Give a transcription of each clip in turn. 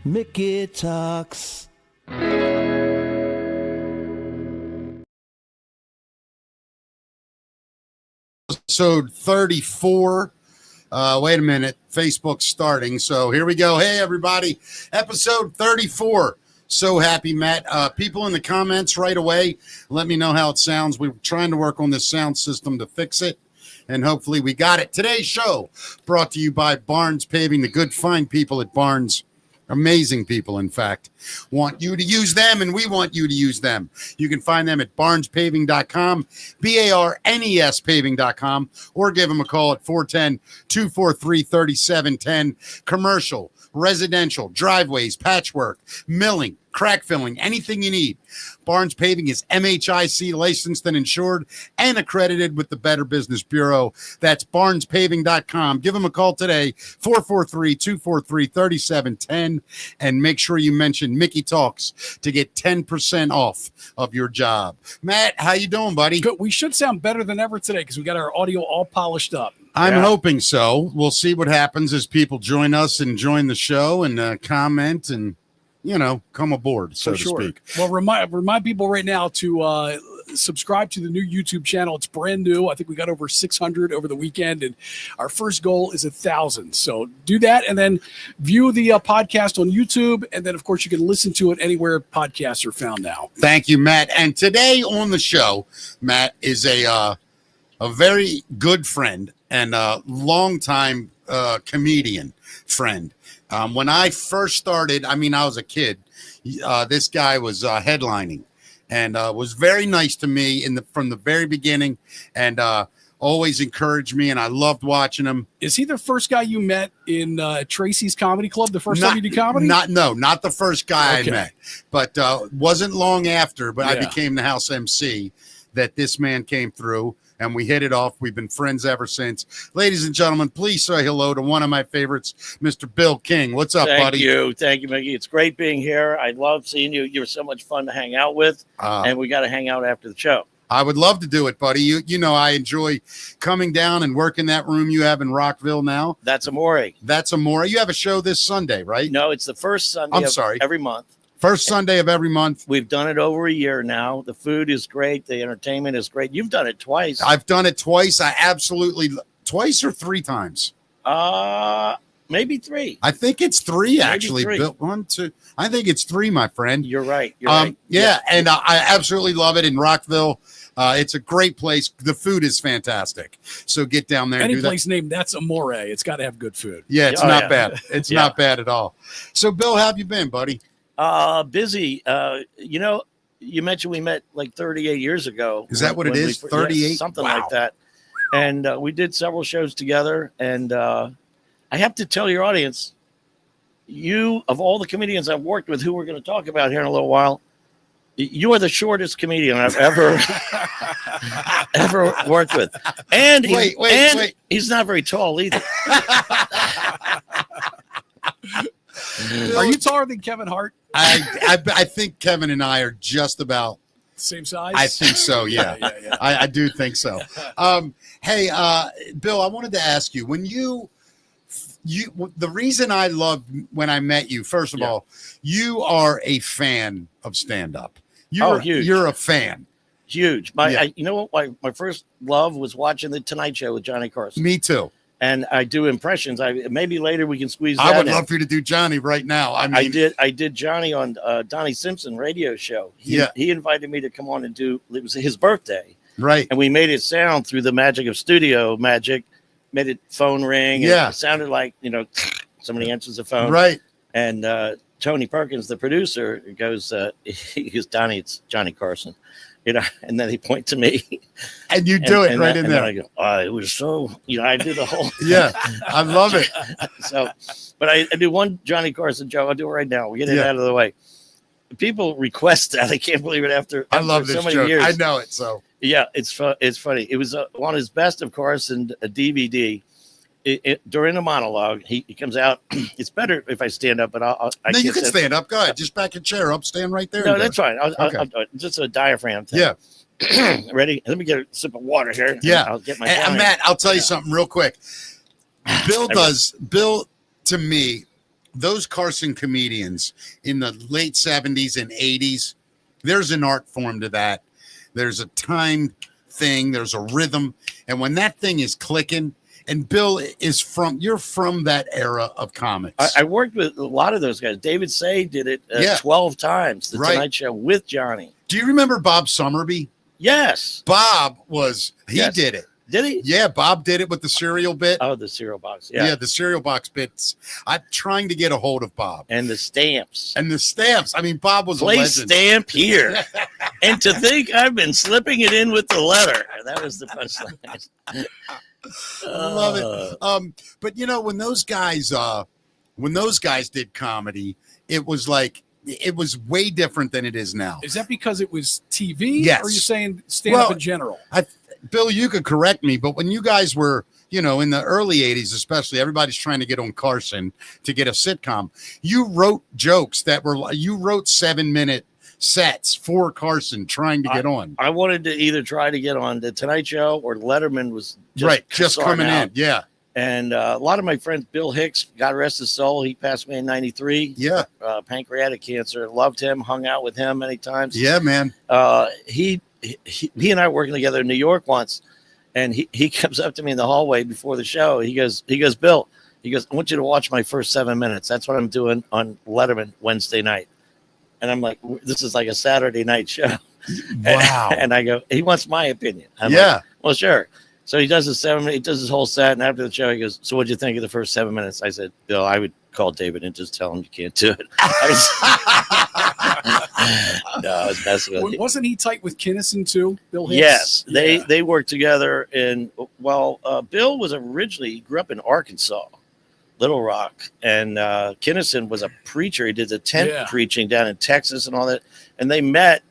Mickey Talks. Episode 34. Wait a minute. Facebook's starting. So here we go. Hey, everybody. Episode 34. So happy, Matt. People in the comments right away, let me know how it sounds. We're trying to work on this sound system to fix it, and hopefully we got it. Today's show brought to you by Barnes Paving, the good, fine people at Barnes. Amazing people, in fact, want you to use them, and we want you to use them. You can find them at barnespaving.com, BARNES paving.com, or give them a call at 410-243-3710. Commercial, residential, driveways, patchwork, milling, crack filling, anything you need. Barnes Paving is MHIC licensed and insured and accredited with the Better Business Bureau. That's barnespaving.com. Give them a call today, 443-243-3710, and make sure you mention Mickey Talks to get 10% off of your job. Matt, how you doing, buddy? Good. We should sound better than ever today because we got our audio all polished up. I'm hoping so. We'll see what happens as people join us and join the show and comment and, you know, come aboard, so to speak. Well, remind people right now to subscribe to the new YouTube channel. It's brand new. I think we got over 600 over the weekend, and our first goal is 1,000. So do that, and then view the podcast on YouTube, and then, of course, you can listen to it anywhere podcasts are found now. Thank you, Matt. And today on the show, Matt, is a very good friend and a longtime comedian friend. When I first started, I was a kid. This guy was headlining and was very nice to me from the very beginning, and always encouraged me, and I loved watching him. Is he the first guy you met in Tracy's Comedy Club? The first time you did comedy? Not the first guy I met, but wasn't long after. But I became the house MC that this man came through. And we hit it off. We've been friends ever since. Ladies and gentlemen, please say hello to one of my favorites, Mr. Bill King. What's up, buddy? Thank you, Mickey. It's great being here. I love seeing you. You're so much fun to hang out with, and we got to hang out after the show. I would love to do it, buddy. You know I enjoy coming down and working that room you have in Rockville now. That's Amore. You have a show this Sunday, right? No, it's the first Sunday every month. First Sunday of every month. We've done it over a year now. The food is great. The entertainment is great. You've done it twice. I've done it twice. Twice or three times? Maybe three. I think it's three, actually. Three. Bill, 1, 2. I think it's three, my friend. You're right. Right. Yeah, and I absolutely love it in Rockville. It's a great place. The food is fantastic. So get down there and do that. Any place named That's Amore, it's got to have good food. Yeah, it's not bad. It's not bad at all. So, Bill, how have you been, buddy? Busy. You mentioned we met like 38 years ago. Is that what it is? 38? Something like that. And we did several shows together. And I have to tell your audience, you, of all the comedians I've worked with, who we're going to talk about here in a little while, you are the shortest comedian I've ever worked with. And he's not very tall either. Are you taller than Kevin Hart? I think Kevin and I are just about same size. I think so. Yeah. I do think so. Hey, Bill, I wanted to ask you, when you the reason I loved when I met you, first of all, you are a fan of stand-up. Huge. You're a fan. Huge. You know what? My first love was watching The Tonight Show with Johnny Carson. Me too. And I do impressions. Maybe later we can squeeze that I would in. love for you to do Johnny right now. I did Johnny on Donnie Simpson radio show. He invited me to come on and do. It was his birthday, right? And we made it sound through the magic of studio magic. Made it phone ring. And it sounded like somebody answers the phone, right? And Tony Perkins, the producer, goes, Donnie, it's Johnny Carson. And then they point to me, and you do it right in there. I go, it was so, I do the whole. Yeah, I love it. So, but I do one Johnny Carson joke. I'll do it right now. We'll get it out of the way. People request that. I can't believe it after I love this so many joke. years. I know it. So yeah, it's funny. It was on his Best of Carson DVD. During the monologue, he comes out. It's better if I stand up, but you can stand up. Go ahead. Just back your chair up. Stand right there. No, that's fine. I'll do it. Just a diafragm thing. Yeah. Ready? Let me get a sip of water here. Yeah. I'll get my Matt, I'll tell you something real quick. Bill, to me, those Carson comedians in the late 70s and 80s, there's an art form to that. There's a time thing. There's a rhythm. And when that thing is clicking, and Bill is you're from that era of comics. I worked with a lot of those guys. David Say did it 12 times, the Tonight Show with Johnny. Do you remember Bob Summerby? Yes. Bob he Yes. did it. Did he? Yeah, Bob did it with the cereal bit. Oh, the cereal box. Yeah. The cereal box bits. I'm trying to get a hold of Bob. And the stamps. And the stamps. I mean, Bob was Place a legend. stamp here. And to think I've been slipping it in with the letter. That was the punchline. Love it. But you know, when those guys did comedy, it was way different than it is now. Is that because it was TV? Yes. Or are you saying stand-up in general? Bill, you could correct me, but when you guys were, in the early 80s, especially, everybody's trying to get on Carson to get a sitcom. You wrote jokes you wrote 7-minute sets for Carson trying to get on. I wanted to either try to get on the Tonight Show or Letterman was just coming in. Yeah. And a lot of my friends, Bill Hicks, God rest his soul, he passed away in 93. Yeah. Pancreatic cancer. Loved him, hung out with him many times. Yeah, man. He and I were working together in New York once, and he comes up to me in the hallway before the show. He goes, Bill, I want you to watch my first 7 minutes. That's what I'm doing on Letterman Wednesday night. And I'm like, this is like a Saturday night show. Wow. And I go, he wants my opinion. I'm yeah. Like, well, sure. So he does his whole set, and after the show, he goes, so what'd you think of the first 7 minutes? I said, Bill, I would call David and just tell him you can't do it. No, I was messing with you. Wasn't he tight with Kinnison too, Bill Hicks? Yes, they worked together. And Bill was he grew up in Arkansas, Little Rock, and Kinnison was a preacher. He did the tent preaching down in Texas and all that. And they met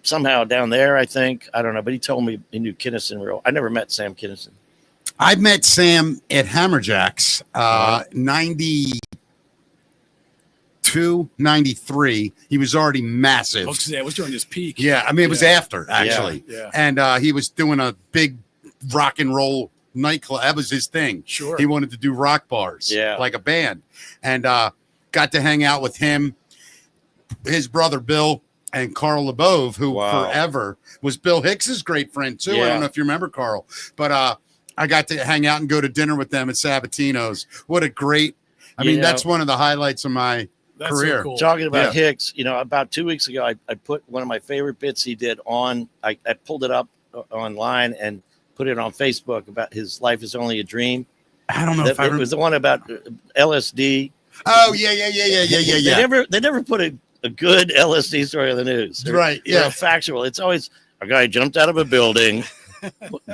somehow down there, I think. I don't know, but he told me he knew Kinnison I never met Sam Kinnison. I met Sam at Hammerjacks, 92, 93. He was already massive. Oh, it was during his peak. Yeah, I mean, it was after, actually. Yeah. And he was doing a big rock and roll nightclub. That was his thing. Sure. He wanted to do rock bars, like a band. And got to hang out with him, his brother Bill, and Carl LeBove, who forever was Bill Hicks's great friend, too. I don't know if you remember Carl. But I got to hang out and go to dinner with them at Sabatino's. What a great, that's one of the highlights of my career. So cool. Talking about Hicks, about 2 weeks ago, I put one of my favorite bits he did on, I pulled it up online and put it on Facebook about his life is only a dream. I don't know if it was the one about LSD. Oh, yeah. They never put a good LSD story on the news. They're factual. It's always a guy jumped out of a building,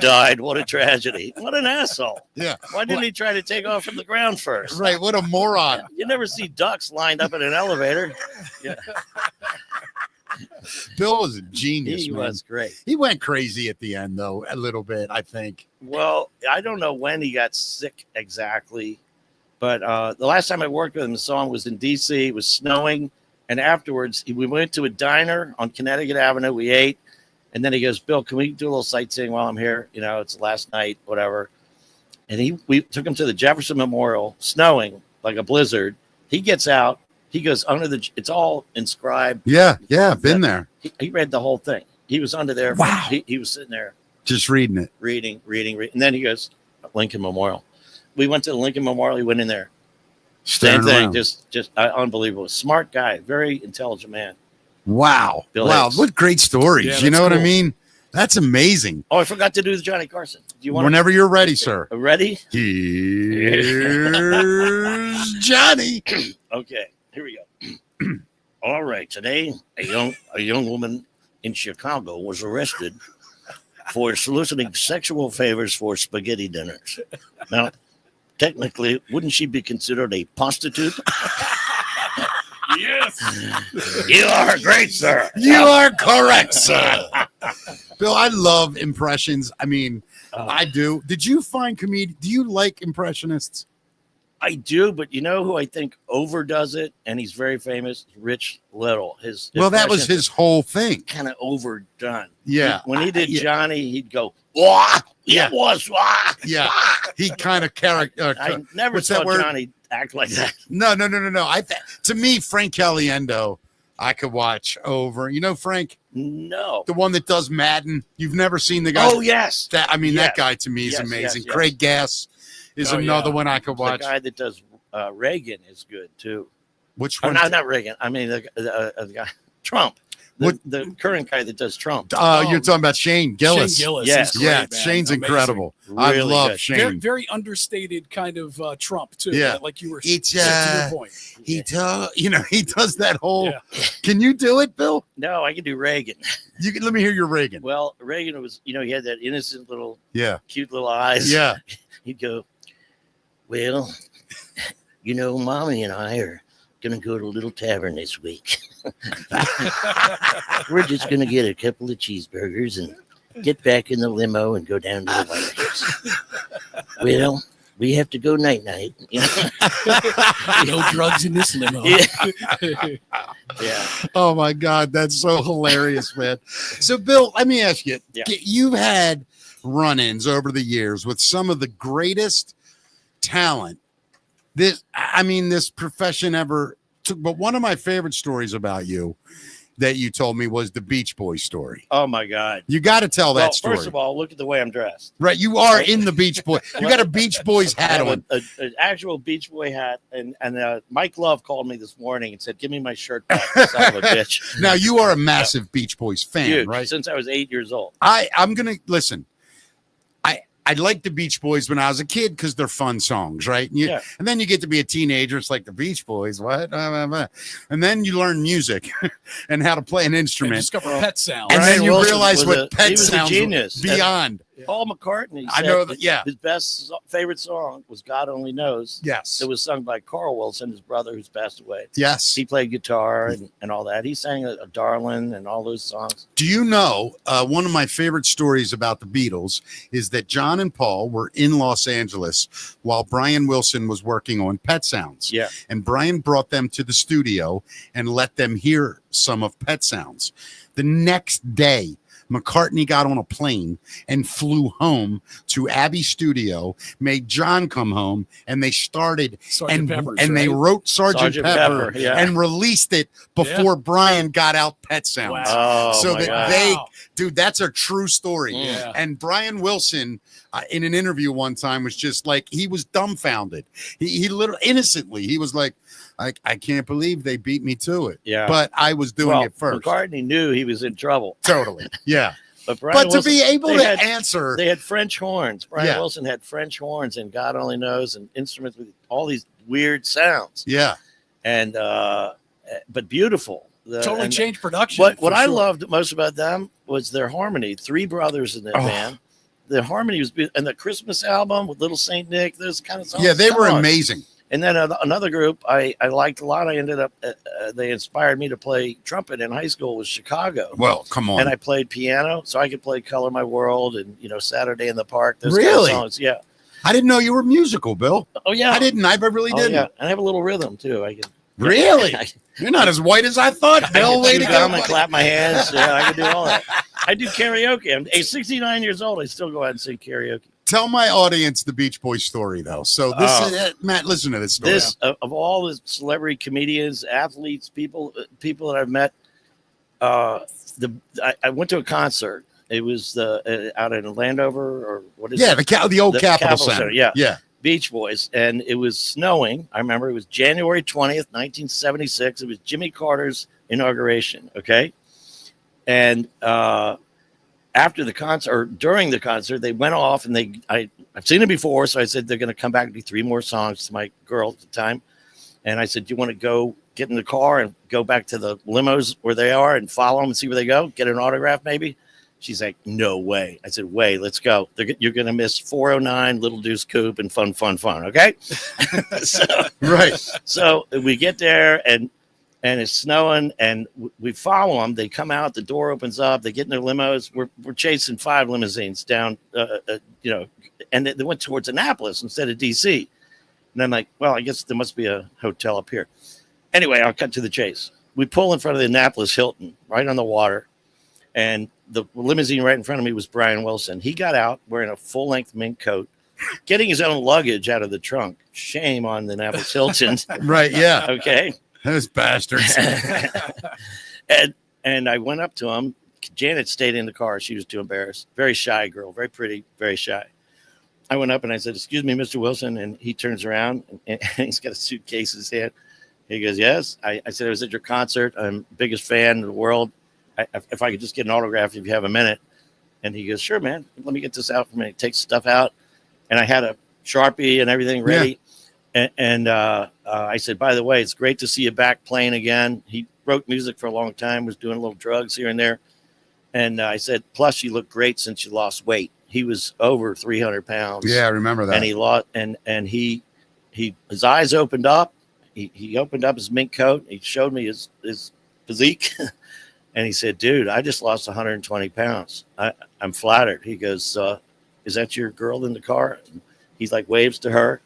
died. What a tragedy. What an asshole. Yeah. Why didn't he try to take off from the ground first? Right. What a moron. You never see ducks lined up in an elevator. Yeah. Bill was a genius. He was great. He went crazy at the end, though, a little bit, I think. Well, I don't know when he got sick exactly, but the last time I worked with him, the song was in D.C. It was snowing. And afterwards, we went to a diner on Connecticut Avenue. We ate. And then he goes, Bill, can we do a little sightseeing while I'm here? It's the last night, whatever. And we took him to the Jefferson Memorial, snowing like a blizzard. He gets out. He goes under it's all inscribed. Yeah, been there. He read the whole thing. He was under there. Wow. He was sitting there. Just reading it. Reading. And then he goes, Lincoln Memorial. We went to the Lincoln Memorial. He went in there. Same thing. Just unbelievable. Smart guy. Very intelligent man. Wow. Bill Hicks. What great stories. Yeah, you know what I cool. mean? That's amazing. Oh, I forgot to do the Johnny Carson. Do you want Whenever you're ready, sir. Ready? Here's Johnny. Okay, here we go. All right, today a young woman in Chicago was arrested for soliciting sexual favors for spaghetti dinners. Now, technically, wouldn't she be considered a prostitute? Yes. You are great, sir. You are correct, sir. Bill, I love impressions. I mean, I do. Did you find do you like impressionists? I do, but you know who I think overdoes it, and he's very famous? Rich Little. That was his whole thing. Kind of overdone. Yeah. When he did Johnny, he'd go, wah, Yeah. it was, wah. Yeah. He kind of character. I never what's saw that word? Johnny act like that. No. To me, Frank Caliendo, I could watch over. You know Frank, No. the one that does Madden. You've never seen the guy. Oh, yes. That Yes. guy to me is Yes, amazing. yes. Craig Gass is Oh, another yeah. one I could watch. The guy that does Reagan is good, too. Which Oh, one? no, not Reagan. I mean, the guy, Trump. The current guy that does Trump. You're talking about Shane Gillis. Shane Gillis. Yes. He's great, Yeah, man. Shane's Amazing. incredible. I Really love good. Shane. Very, very understated kind of Trump too. Yeah. Like you were It's, to your point. he does that whole. Yeah. Can you do it, Bill? No, I can do Reagan. You can let me hear your Reagan. Well, Reagan was, he had that innocent little, Yeah, cute little eyes. yeah. He'd go, well, Mommy and I are going to go to a little tavern this week. We're just going to get a couple of cheeseburgers and get back in the limo and go down to the White House. Well, we have to go night-night. No drugs in this limo. Yeah. Oh my God, that's so hilarious, man. So, Bill, let me ask you: Yeah. You've had run-ins over the years with some of the greatest talent this profession ever took. But one of my favorite stories about you that you told me was the Beach Boys story. Oh, my God. You got to tell Well, that story. first of all, look at the way I'm dressed. Right, you are in the Beach Boy. You got a Beach Boys I hat have on. an actual Beach Boy hat. And Mike Love called me this morning and said, give me my shirt back, you son of a bitch. Now you are a massive Beach Boys fan, Huge, right? since I was 8 years old. I'm gonna listen. I liked the Beach Boys when I was a kid because they're fun songs, right? Yeah. And then you get to be a teenager. It's like the Beach Boys, what? And then you learn music and how to play an And instrument. discover pet sounds. And Brian then you Wilson realize was what he pet was a sounds genius. beyond. Paul McCartney I said know that, yeah. his favorite song was God Only Knows. Yes. It was sung by Carl Wilson, his brother who's passed away. Yes. He played guitar and all that. He sang a Darlin' and all those songs. Do you know one of my favorite stories about the Beatles is that John and Paul were in Los Angeles while Brian Wilson was working on Pet Sounds. Yeah. And Brian brought them to the studio and let them hear some of Pet Sounds. The next day, McCartney got on a plane and flew home to Abbey Studio, made John come home, and they started Sergeant Pepper's, and they right? wrote Sergeant Pepper, yeah. and released it before Brian got out Pet Sounds. Wow. Oh, So my that God. they, Wow. dude, that's a true story. Yeah. And Brian Wilson, in an interview one time, was just like, he was dumbfounded. He literally innocently, he was like, I can't believe they beat me to it. Yeah. But I was doing Well, it first. McCartney knew he was in trouble. Totally. Yeah. But Brian But to Wilson, be able they to had- answer, They had French horns. Brian Yeah. Wilson had French horns and God Only Knows and instruments with all these weird sounds. yeah. And but beautiful. Totally and changed production. What for I sure. loved most about them was their harmony. Three brothers in that Oh. band. The harmony was beautiful. And the Christmas album with Little Saint Nick, those kind of songs. Yeah, they Come were on. amazing. And then another group I liked a lot. I ended up, they inspired me to play trumpet in high school, was Chicago. Well, come on. And I played piano, so I could play Color My World and, Saturday in the Park. Those Really? kind of songs. Yeah. I didn't know you were musical, Bill. Oh, yeah. I didn't. I really Oh, didn't. yeah. And I have a little rhythm, too. I can. Really? I You're not as white as I thought, Bill. Way chew to go. gum and buddy. clap my hands. Yeah, I can do all that. I do karaoke. I'm 69 years old. I still go out and sing karaoke. Tell my audience the Beach Boys story, though. So this Oh. is Matt. Listen to this story. This of all the celebrity comedians, athletes, people that I've met. I went to a concert. It was out in Landover or what is yeah, it? the old The Capitol Capitol Center. Center, yeah. Yeah. Beach Boys, and it was snowing. I remember it was January 20th, 1976. It was Jimmy Carter's inauguration. Okay, and after the concert or during the concert, they went off and I've seen it before, so I said they're going to come back and do 3 more songs to my girl at the time, and I said, "Do you want to go get in the car and go back to the limos where they are and follow them and see where they go, get an autograph maybe?" She's like, "No way." I said, "Way, let's go. You're going to miss 409, Little Deuce Coupe, and fun. Okay." Right. So we get there and it's snowing and we follow them. They come out, the door opens up, they get in their limos. We're chasing 5 limousines down, and they went towards Annapolis instead of DC. And I'm like, well, I guess there must be a hotel up here. Anyway, I'll cut to the chase. We pull in front of the Annapolis Hilton, right on the water. And the limousine right in front of me was Brian Wilson. He got out wearing a full-length mink coat, getting his own luggage out of the trunk. Shame on the Annapolis Hilton. Right. Yeah. Okay. Those bastards. and I went up to him. Janet stayed in the car. She was too embarrassed. Very shy girl, very pretty, very shy. I went up and I said, "Excuse me, Mr. Wilson." And he turns around and he's got a suitcase in his hand. He goes, "Yes." I said, "I was at your concert. I'm the biggest fan in the world. If I could just get an autograph if you have a minute." And he goes, "Sure, man. Let me get this out for me." He takes stuff out. And I had a Sharpie and everything ready. Yeah. And I said, "By the way, it's great to see you back playing again." He wrote music for a long time, was doing a little drugs here and there. And I said, "Plus, you look great since you lost weight." He was over 300 pounds. Yeah, I remember that. And he lost, and he his eyes opened up. He opened up his mink coat. He showed me his physique. And he said, "Dude, I just lost 120 pounds. I'm flattered." He goes, "Is that your girl in the car?" And he's like, waves to her.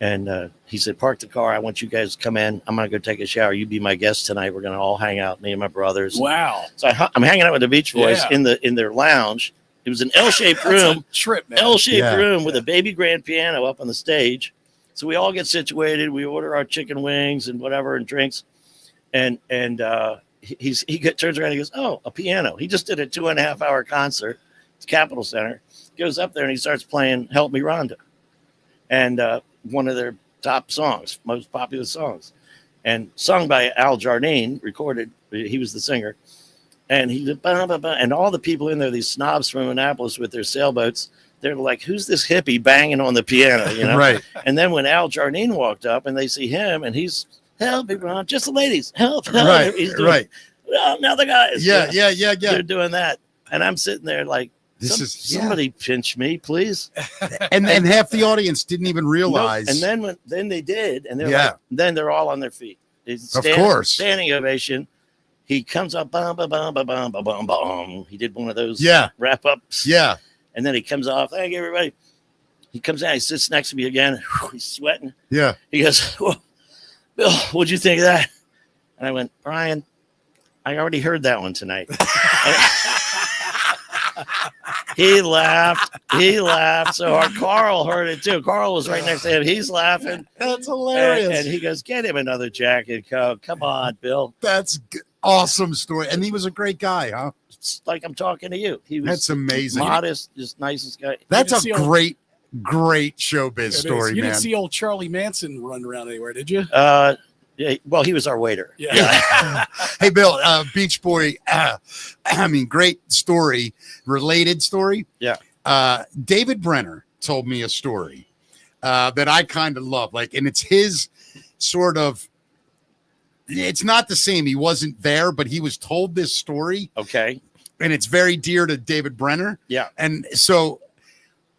And he said, "Park the car. I want you guys to come in. I'm going to go take a shower. You be my guest tonight. We're going to all hang out, me and my brothers." Wow. So I'm hanging out with the Beach Boys in their lounge. It was an L-shaped room. Trip, man. L-shaped room with a baby grand piano up on the stage. So we all get situated. We order our chicken wings and whatever and drinks. And he turns around and he goes, "Oh, a piano." He just did a 2.5-hour concert. It's Capitol Center. Goes up there and he starts playing "Help Me, Rhonda," and one of their top songs, most popular songs, and sung by Al Jardine. Recorded, he was the singer, and he did, bah, bah, bah, and all the people in there, these snobs from Annapolis with their sailboats, they're like, "Who's this hippie banging on the piano?" You know, Right. And then when Al Jardine walked up and they see him and he's, "Help me, Ron, just the ladies, help." Right. He's doing, Right. "Well, now the guys." Yeah. You know, Yeah. They're doing that. And I'm sitting there like, somebody pinch me, please. And half the audience didn't even realize. Nope. And then they did, and they're Yeah. then they're all on their feet. Of course. Standing ovation. He comes up, bum, bum, bum, bum, bum, bum, bum, bum. He did one of those wrap ups. Yeah. And then he comes off. "Thank you, everybody." He comes out, he sits next to me again. He's sweating. Yeah. He goes, "Well, Bill, what'd you think of that?" And I went, "Brian, I already heard that one tonight." He laughed. He laughed so hard. Carl heard it too. Carl was right next to him. He's laughing. That's hilarious. And he goes, "Get him another Jack and Coke. Come on, Bill." That's awesome story. And he was a great guy, huh? It's like I'm talking to you. He was That's amazing. modest, just nicest guy. That's a great showbiz story, You man. didn't see old Charlie Manson run around anywhere, did you? Yeah, well, he was our waiter. Yeah. Hey, Bill, Beach Boy. Great story, related story. Yeah. David Brenner told me a story that I kind of love. And it's his sort of. It's not the same. He wasn't there, but he was told this story. Okay. And it's very dear to David Brenner. Yeah. And so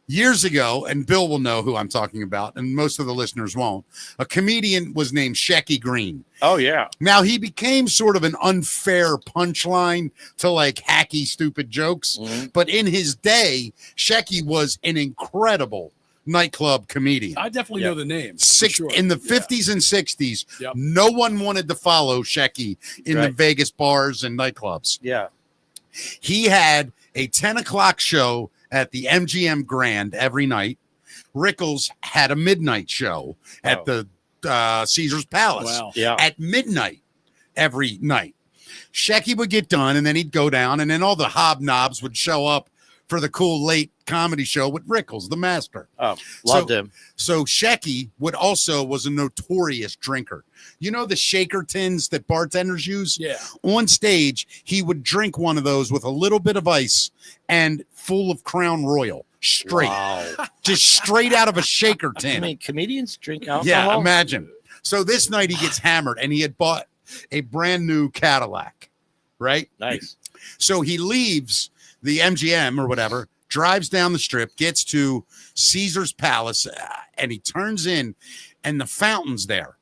years ago, and Bill will know who I'm talking about, and most of the listeners won't, a comedian was named Shecky Green. Oh, yeah. Now, he became sort of an unfair punchline to hacky, stupid jokes. Mm-hmm. But in his day, Shecky was an incredible nightclub comedian. I definitely know the name. In the 50s and 60s, no one wanted to follow Shecky in the Vegas bars and nightclubs. Yeah. He had a 10 o'clock show at the MGM Grand every night. Rickles had a midnight show at the Caesar's Palace at midnight every night. Shecky would get done, and then he'd go down, and then all the hobnobs would show up for the cool late comedy show with Rickles, the master. Oh, loved him. So Shecky was a notorious drinker. You know the shaker tins that bartenders use? Yeah. On stage, he would drink one of those with a little bit of ice and full of Crown Royal. Straight. Wow. Just straight out of a shaker tin. I mean, comedians drink alcohol? Yeah, imagine. So this night he gets hammered, and he had bought a brand new Cadillac, right? Nice. So he leaves the MGM or whatever, drives down the strip, gets to Caesar's Palace, and he turns in, and the fountain's there.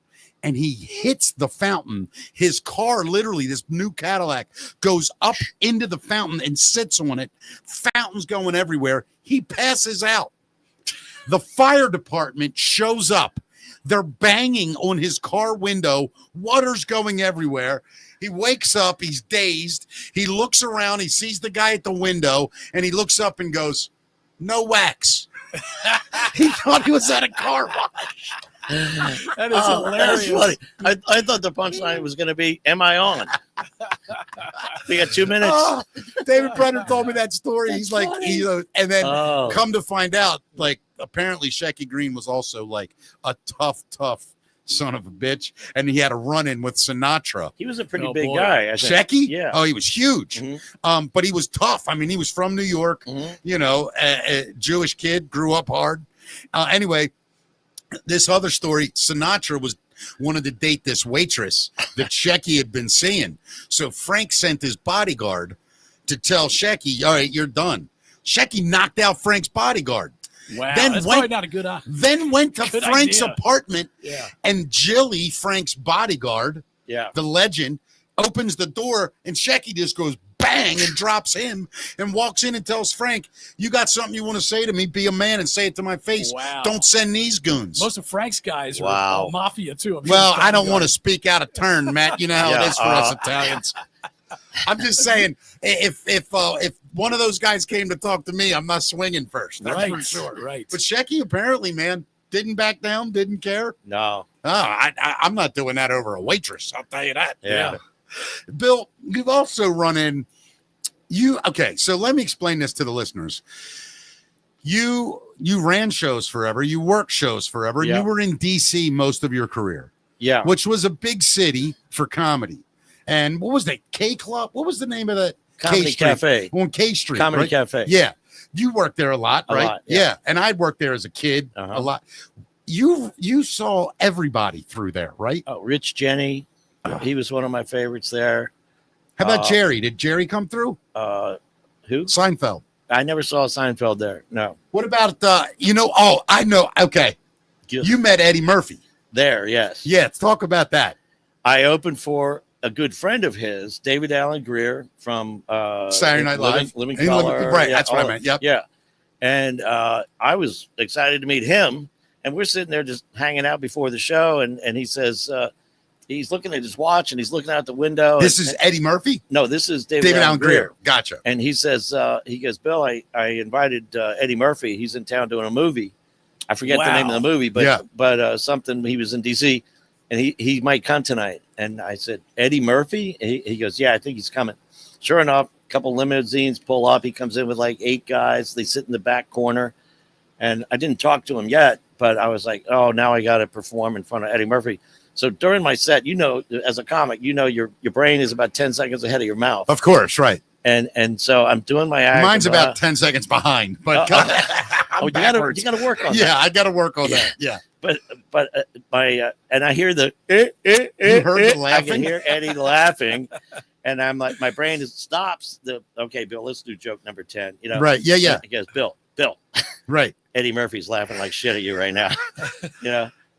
And he hits the fountain. His car, literally, this new Cadillac, goes up into the fountain and sits on it. Fountains going everywhere. He passes out. The fire department shows up. They're banging on his car window. Water's going everywhere. He wakes up. He's dazed. He looks around. He sees the guy at the window, and he looks up and goes, "No wax." He thought he was at a car wash. That is Oh, that's hilarious. funny. I thought the punchline was going to be, "Am I on?" We got 2 minutes. Oh, David Brenner told me that story. He's like, and then Oh. come to find out, like, apparently Shecky Green was also like a tough son of a bitch, and he had a run-in with Sinatra. He was a pretty Oh, big boy. guy. I think. Shecky? Yeah. Oh, he was huge. Mhm. But he was tough. I mean, he was from New York, Mhm. you know, a Jewish kid, grew up hard. Anyway, this other story, Sinatra wanted to date this waitress that Shecky had been seeing. So Frank sent his bodyguard to tell Shecky, all right, you're done. Shecky knocked out Frank's bodyguard. Wow, Then that's went- probably not a good Then went to Good Frank's idea. apartment, Yeah. and Jilly, Frank's bodyguard, Yeah. the legend, opens the door, and Shecky just goes bang and drops him and walks in and tells Frank, you got something you want to say to me? Be a man and say it to my face. Wow. Don't send these goons. Most of Frank's guys are Wow. all mafia too. I'm sure Well, he's I don't got- want to speak out of turn, Matt. You know how Yeah, it is for us Italians. I'm just saying, if one of those guys came to talk to me, I'm not swinging first. That's for sure. Right. But Shecky apparently, man, didn't back down, didn't care. No. I'm not doing that over a waitress. I'll tell you that. Yeah. Bill, you've also run in. Okay, so let me explain this to the listeners. You ran shows forever. You worked shows forever. Yeah. You were in D.C. most of your career, Yeah. which was a big city for comedy. And what was that? K Club? What was the name of that? Comedy K Street. Cafe. On K Street. Comedy right? Cafe. Yeah. You worked there a lot, A right? lot, yeah. And I worked there as a kid Uh-huh. a lot. You saw everybody through there, right? Oh, Rich Jenny. He was one of my favorites there. How about Uh, Jerry? Did Jerry come through? Who? Seinfeld. I never saw Seinfeld there. No. What about I know. Okay. You met Eddie Murphy. There, yes. Yeah, let's talk about that. I opened for a good friend of his, David Allen Greer from Saturday Night Live. Living And Color. right, Yeah, that's what I all meant. that. Yep. Yeah. And I was excited to meet him. And we're sitting there just hanging out before the show. And he says, he's looking at his watch and he's looking out the window. This is Eddie Murphy? No, this is David David Allen Allen Greer. Gotcha. And he says, he goes, Bill, I invited Eddie Murphy. He's in town doing a movie. I forget the name of the movie, but something, he was in DC and he might come tonight. And I said, Eddie Murphy? He goes, yeah, I think he's coming. Sure enough, a couple limousines pull up. He comes in with like 8 guys. They sit in the back corner. And I didn't talk to him yet, but I was like, oh, now I got to perform in front of Eddie Murphy. So during my set, as a comic, your brain is about 10 seconds ahead of your mouth. Of course, right. And so I'm doing my act. Mine's about 10 seconds behind, but you got to work on that. Yeah, I got to work on that. Yeah. But and I hear the You heard the I laughing? can hear Eddie laughing, and I'm like, my brain stops. Okay, Bill, let's do joke number 10. Right. Yeah, yeah. He goes, Bill, Right. Eddie Murphy's laughing like shit at you right now.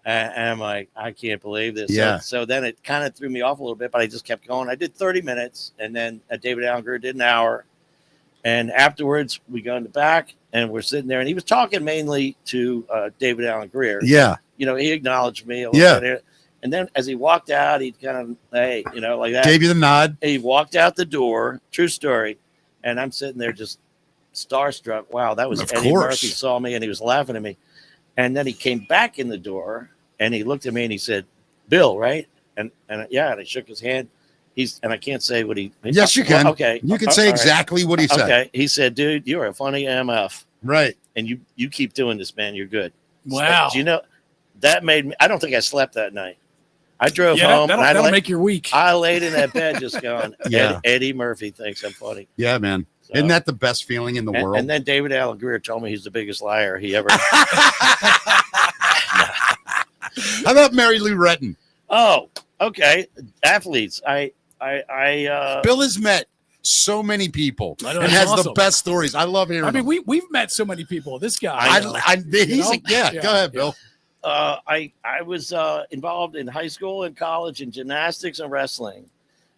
And I'm like, I can't believe this. Yeah. So then it kind of threw me off a little bit, but I just kept going. I did 30 minutes, and then David Allen Greer did an hour. And afterwards, we go in the back, and we're sitting there, and he was talking mainly to David Allen Greer. Yeah. He acknowledged me. Yeah. And then as he walked out, he kind of, hey, like that. Gave you the nod. He walked out the door. True story. And I'm sitting there just starstruck. Wow, that was Of Eddie course. Murphy saw me, and he was laughing at me. And then he came back in the door, and he looked at me, and he said, Bill, right? And yeah, and I shook his hand. And I can't say what he. Yes, you can. Well, okay. You can All say right. exactly what he said. Okay. He said, dude, you're a funny MF. Right. And you keep doing this, man. You're good. Wow. So, that made me, I don't think I slept that night. I drove Yeah, home. that'll make your week. I laid in that bed just going, Yeah. Eddie Murphy thinks I'm funny. Yeah, man. So- Isn't that the best feeling in the world? And then David Allen Greer told me he's the biggest liar he ever. How about Mary Lou Retton? Oh, okay. Athletes. I Bill has met so many people I know, and that's has the awesome. best stories. I love hearing I mean, them. we've met so many people. This guy. I know. Yeah, go ahead, Bill. I was involved in high school and college in gymnastics and wrestling,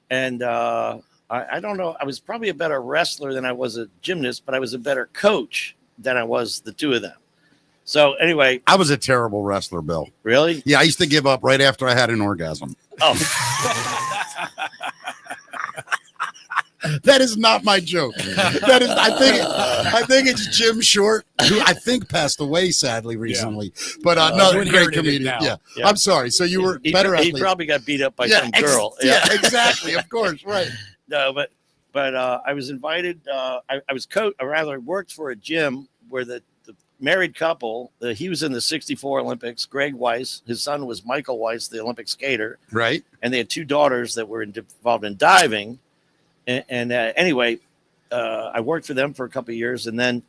and I don't know. I was probably a better wrestler than I was a gymnast, but I was a better coach than I was the two of them. So anyway, I was a terrible wrestler, Bill. really? Yeah, I used to give up right after I had an orgasm. Oh, That is not my joke. That is, I think it's Jim Short, who I think passed away sadly recently. But another You great inherited it comedian. now. Yeah. I'm sorry. So you were better He athlete. probably got beat up by some girl. Yeah, exactly. Of course, right. No, but I was invited. I was I rather worked for a gym where the married couple. He was in the '64 Olympics. Greg Weiss, his son was Michael Weiss, the Olympic skater. Right. And they had two daughters that were involved in diving. And anyway, I worked for them for a couple of years, and then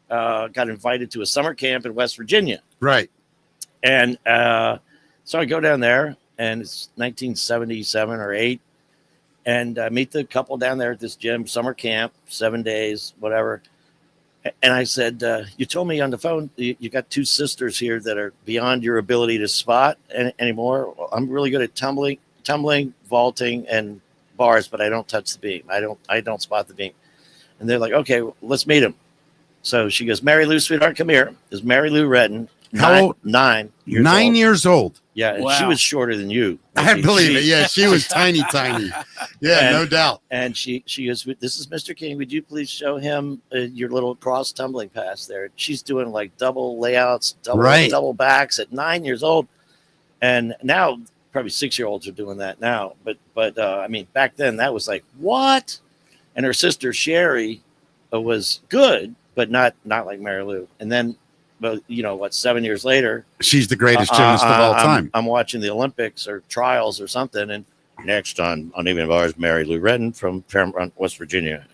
got invited to a summer camp in West Virginia. Right. And so I go down there, and it's 1977 or 8. And I meet the couple down there at this gym, summer camp, 7 days, whatever. And I said, you told me on the phone, you got two sisters here that are beyond your ability to spot anymore. Well, I'm really good at tumbling, vaulting, and bars, but I don't touch the beam. I don't spot the beam. And they're like, okay, well, let's meet him. So she goes, Mary Lou, sweetheart, come here. Is Mary Lou Redden. How old? 9 years 9 old. years old. Yeah, and she was shorter than you. I believe it. Yeah, she was tiny. Yeah, no doubt. And she goes, this is Mr. King. Would you please show him your little cross tumbling pass there? She's doing like double layouts, double backs at 9 years old. And now probably 6-year-olds are doing that now. But I mean, back then that was like, what? And her sister Sherry was good, but not like Mary Lou. And then, but 7 years later, she's the greatest gymnast of all time. I'm watching the Olympics or trials or something, and next on Uneven Bars, Mary Lou Redden from Fairmont, West Virginia,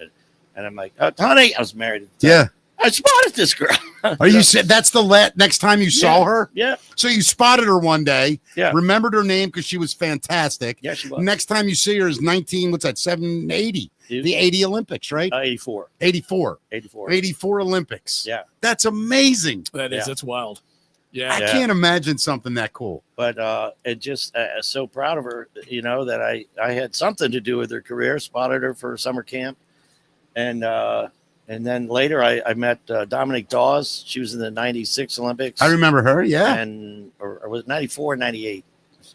and I'm like, honey, I was married at the time. Yeah, I spotted this girl. Are you said that's the next time you saw her? Yeah. So you spotted her one day. Yeah. Remembered her name because she was fantastic. Yeah, she was. Next time you see her is 780. The 80 Olympics, right? 84 Olympics. Yeah. That's amazing. That is. That's wild. Yeah. I can't imagine something that cool. But it just so proud of her, that I had something to do with her career. Spotted her for summer camp, and then later I met Dominique Dawes. She was in the '96 Olympics. I remember her. Yeah. And or was it '94, '98,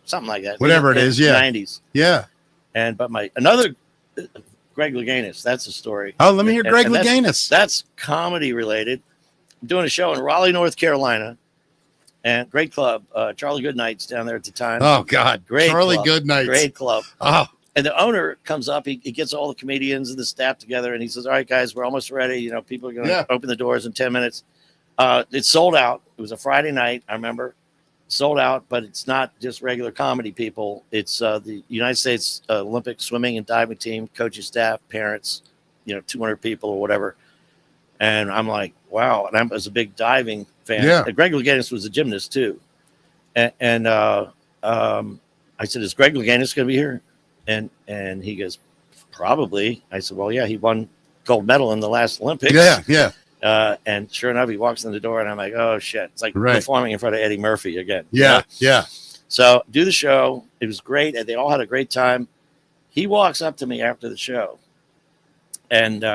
something like that. Whatever it is. Yeah. '90s. Yeah. But another Greg Louganis. That's a story. Oh, let me hear Greg Louganis. That's comedy related. I'm doing a show in Raleigh, North Carolina. And great club. Charlie Goodnight's down there at the time. Oh, God. Great Charlie club. Goodnight. Great club. Oh. And the owner comes up. He gets all the comedians and the staff together. And he says, all right, guys, we're almost ready. People are going to open the doors in 10 minutes. It's sold out. It was a Friday night, I remember. Sold out, but it's not just regular comedy people. It's the United States Olympic swimming and diving team, coaching staff, parents, 200 people or whatever. And I'm like, wow. And I was a big diving fan. Yeah. And Greg Louganis was a gymnast too. And I said, is Greg Louganis going to be here? And he goes, probably. I said, well, yeah, he won gold medal in the last Olympics. Yeah. And sure enough, he walks in the door and I'm like, oh shit. It's like performing in front of Eddie Murphy again. Yeah. Yeah. So do the show. It was great. And they all had a great time. He walks up to me after the show and,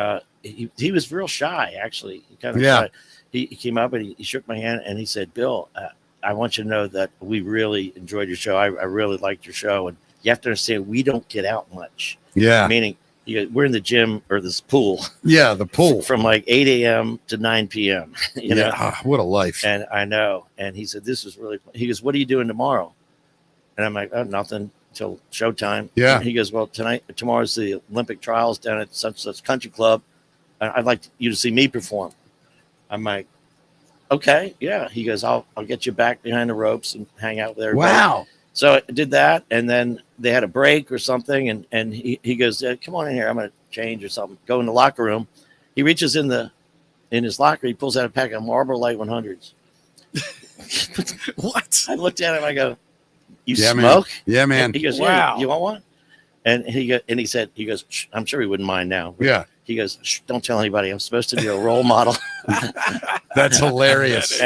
he was real shy, actually. He kind of shy. He came up and he shook my hand and he said, Bill, I want you to know that we really enjoyed your show. I really liked your show. And you have to understand, we don't get out much. Yeah. Meaning, we're in the gym or this pool. Yeah, the pool. From like 8 a.m. to 9 p.m. You know? What a life. And I know. And he said, this is really fun. He goes, what are you doing tomorrow? And I'm like, oh, nothing till showtime. Yeah. And he goes, well, tomorrow's the Olympic trials down at such country club. I'd like you to see me perform. I'm like, okay, yeah. He goes, I'll get you back behind the ropes and hang out with everybody. Wow. So I did that, and then they had a break or something, and he goes, come on in here. I'm going to change or something. Go in the locker room. He reaches in his locker. He pulls out a pack of Marlboro Light 100s. What? I looked at him. I go, you Yeah, smoke? Man. Yeah, man. And he goes, Wow. yeah, you want one? And he said, shh, I'm sure he wouldn't mind now. Yeah. He goes, shh, don't tell anybody. I'm supposed to be a role model. That's hilarious.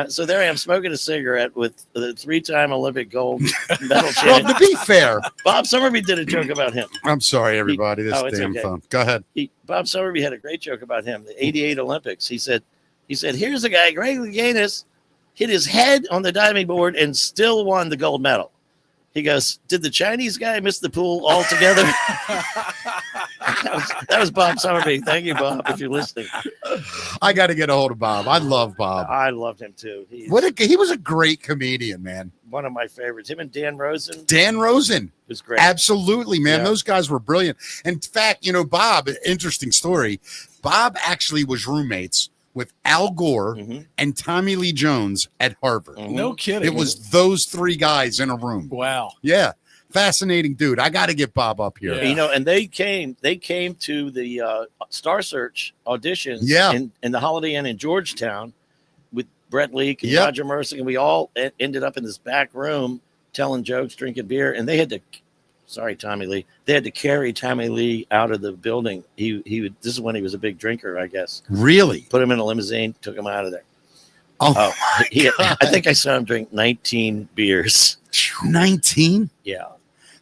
So there I am smoking a cigarette with the 3-time Olympic gold medal Well, champion. to be fair, Bob Summerby did a joke about him. I'm sorry, everybody. This it's damn okay. phone. Go ahead. Bob Summerby had a great joke about him. The '88 Olympics. He said, here's a guy, Greg Louganis, hit his head on the diving board and still won the gold medal. He goes, did the Chinese guy miss the pool altogether? That was Bob Summerby. Thank you, Bob, if you're listening. I got to get a hold of Bob. I love Bob. I loved him too. He was a great comedian, man. one of my favorites. Him and Dan Rosen Dan Rosen was great. Absolutely, man. Yeah. Those guys were brilliant. In fact, Bob, interesting story. Bob actually was roommates with Al Gore and Tommy Lee Jones at Harvard. No kidding. It was those three guys in a room. Wow. Yeah. Fascinating dude. I got to get Bob up here. Yeah. And they came to the Star Search auditions in the Holiday Inn in Georgetown with Brett Leake and Roger Mercer, and we all ended up in this back room telling jokes, drinking beer, and they had to Tommy Lee. They had to carry Tommy Lee out of the building. This is when he was a big drinker, I guess. Really? Put him in a limousine, took him out of there. Oh, I think I saw him drink 19 beers. 19? Yeah.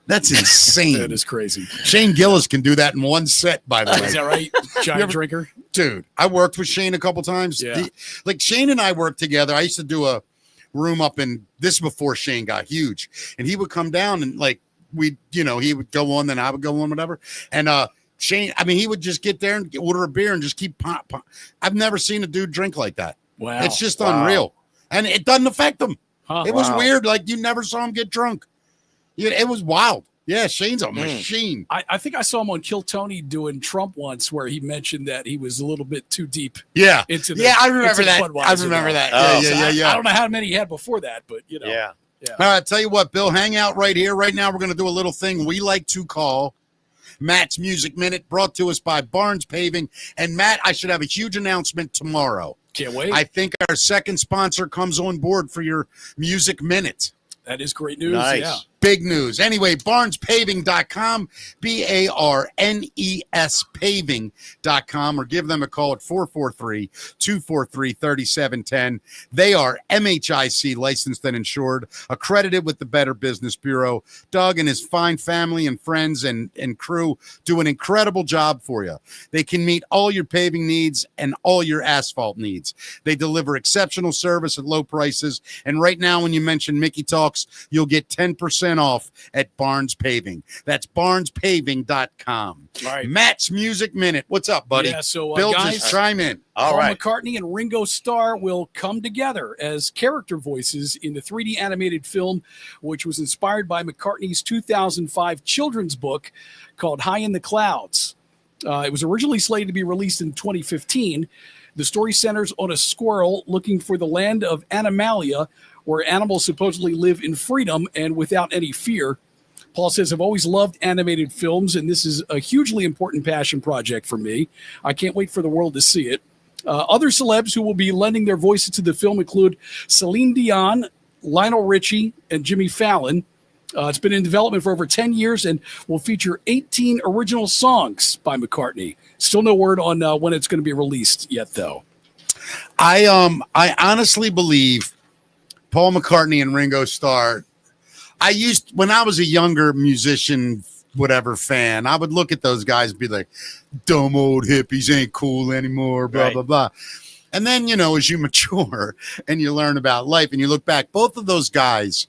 That's insane. That is crazy. Shane Gillis can do that in one set, by the way. Is that right? Giant drinker? Dude, I worked with Shane a couple times. Yeah. Like Shane and I worked together. I used to do a room up in this before Shane got huge. And he would come down and he would go on, then I would go on, whatever. And Shane, he would just get there and order a beer and just keep pop. I've never seen a dude drink like that. Wow. It's just unreal. And it doesn't affect him. Huh. It was weird. Like you never saw him get drunk. It was wild. Yeah, Shane's a machine. I think I saw him on Kill Tony doing Trump once, where he mentioned that he was a little bit too deep. Yeah, into the, I remember that. Budweiser I remember that. Yeah. I don't know how many he had before that, but Yeah. All right, tell you what, Bill, hang out right here. Right now, we're going to do a little thing we like to call Matt's Music Minute, brought to us by Barnes Paving. And Matt, I should have a huge announcement tomorrow. Can't wait. I think our second sponsor comes on board for your Music Minute. That is great news. Nice. Yeah. Big news. Anyway, barnespaving.com, BARNES paving.com, or give them a call at 443-243-3710. They are MHIC licensed and insured, accredited with the Better Business Bureau. Doug and his fine family and friends and crew do an incredible job for you. They can meet all your paving needs and all your asphalt needs. They deliver exceptional service at low prices. And right now, when you mention Mickey Talks, you'll get 10% off at Barnes Paving. That's barnespaving.com. All right. Matt's Music Minute. What's up, buddy? Yeah, so Bill, guys, just chime in. All Paul right. McCartney and Ringo Starr will come together as character voices in the 3D animated film, which was inspired by McCartney's 2005 children's book called High in the Clouds. It was originally slated to be released in 2015. The story centers on a squirrel looking for the land of Animalia, where animals supposedly live in freedom and without any fear. Paul says, I've always loved animated films, and this is a hugely important passion project for me. I can't wait for the world to see it. Other celebs who will be lending their voices to the film include Celine Dion, Lionel Richie, and Jimmy Fallon. It's been in development for over 10 years and will feature 18 original songs by McCartney. Still no word on when it's going to be released yet, though. I honestly believe Paul McCartney and Ringo Starr. When I was a younger musician, whatever fan, I would look at those guys and be like, dumb old hippies ain't cool anymore, blah, blah, blah. And then, as you mature and you learn about life and you look back, both of those guys,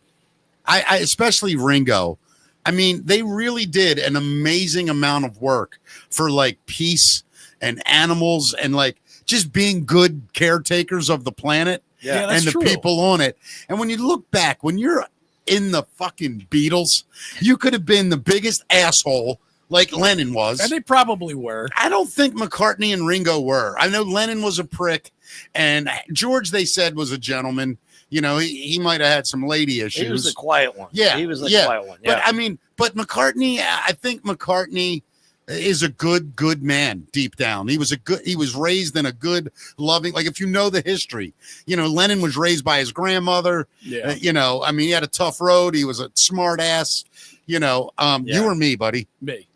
I especially Ringo, they really did an amazing amount of work for like peace and animals and like just being good caretakers of the planet. Yeah, and the true. people on it. And when you look back, when you're in the fucking Beatles, you could have been the biggest asshole like Lennon was. And they probably were. I don't think McCartney and Ringo were. I know Lennon was a prick, and George, they said, was a gentleman. He might have had some lady issues. He was the quiet one. Yeah. He was the quiet one. But Yeah. But McCartney, I think McCartney is a good man deep down. He was raised in a good, loving, like if you know the history, Lennon was raised by his grandmother. Yeah. He had a tough road. He was a smart ass, you or me, buddy. Me.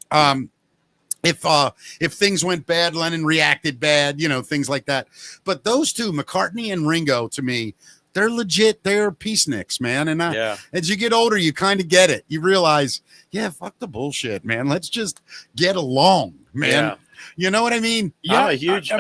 If things went bad, Lennon reacted bad, things like that. But those two, McCartney and Ringo, to me, they're legit. They're peaceniks, man. And as you get older, you kind of get it. You realize, fuck the bullshit, man. Let's just get along, man. Yeah. You know what I mean? Yeah, I'm a huge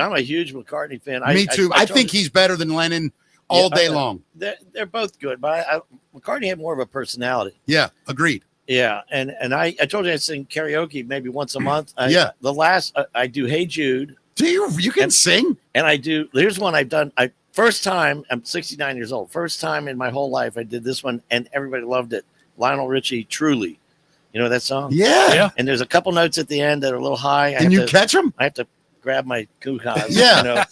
McCartney fan. Me too. I think he's better than Lennon all day long. They're both good, but McCartney had more of a personality. Yeah, agreed. Yeah, and I told you I sing karaoke maybe once a month. The last I do Hey Jude. Do you can sing? And I do. Here's one I've done. First time. I'm 69 years old. First time in my whole life I did this one, and everybody loved it. Lionel Richie, Truly. You know that song? Yeah. And there's a couple notes at the end that are a little high. Can you catch them? I have to grab my kuhas. Yeah. You know?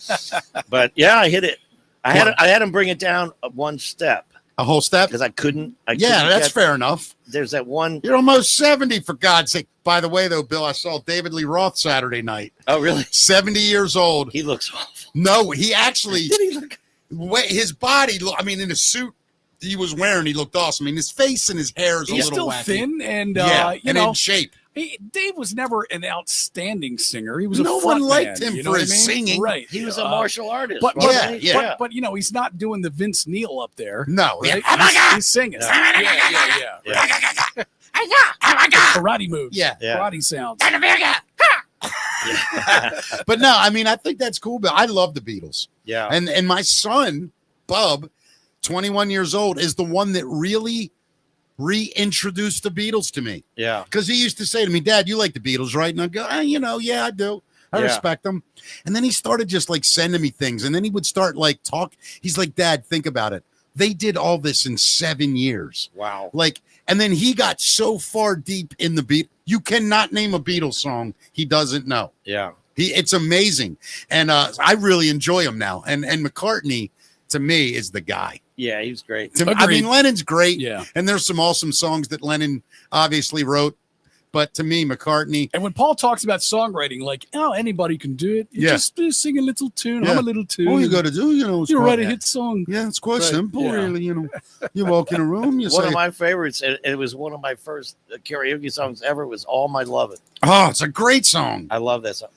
But yeah, I hit it. I had him bring it down one step. A whole step? Because I couldn't. That's fair enough. There's that one. You're almost 70, for God's sake. By the way, though, Bill, I saw David Lee Roth Saturday night. Oh, really? 70 years old. He looks awful. No, he actually. Did he look? His body, in the suit he was wearing, he looked awesome. I mean, his face and his hair is a He's little still wacky. thin and in shape. Dave was never an outstanding singer. He was no a front one liked man, him you know for what his I mean? singing. Right. He was a martial artist. But He's not doing the Vince Neil up there. No. Right? Yeah. He's singing. Yeah. Karate moves. Yeah. Karate sounds. But no, I think that's cool. But I love the Beatles. Yeah. And my son, Bub, 21 years old, is the one that really reintroduced the Beatles to me. Yeah. Because he used to say to me, Dad, you like the Beatles, right? And I'd go, yeah, I do. I respect them. And then he started just sending me things. And then he would start talk. He's like, Dad, think about it. They did all this in 7 years. Wow. And then he got so far deep in the beat. You cannot name a Beatles song he doesn't know. Yeah. It's amazing. And I really enjoy him now. And McCartney, to me, is the guy. Yeah, he was great. Lennon's great. Yeah. And there's some awesome songs that Lennon obviously wrote. But to me, McCartney. And when Paul talks about songwriting, anybody can do it. You just sing a little tune, hum a little tune. All you got to do, you write a hit song. Yeah, it's quite simple, really. You walk in a room, you one say. of my favorites, and it was one of my first karaoke songs ever, was All My Lovin'. Oh, it's a great song. I love that song.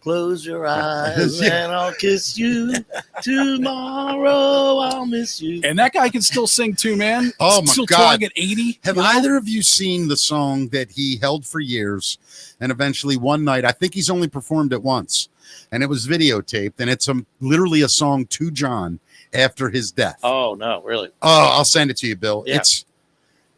Close your eyes and I'll kiss you. Tomorrow I'll miss you. And that guy can still sing too, man. Oh, my still God. Still at 80. Have either of you seen the song that he held for years and eventually one night, I think he's only performed it once, and it was videotaped, and it's literally a song to John after his death. Oh, no, really? Oh, I'll send it to you, Bill. Yeah.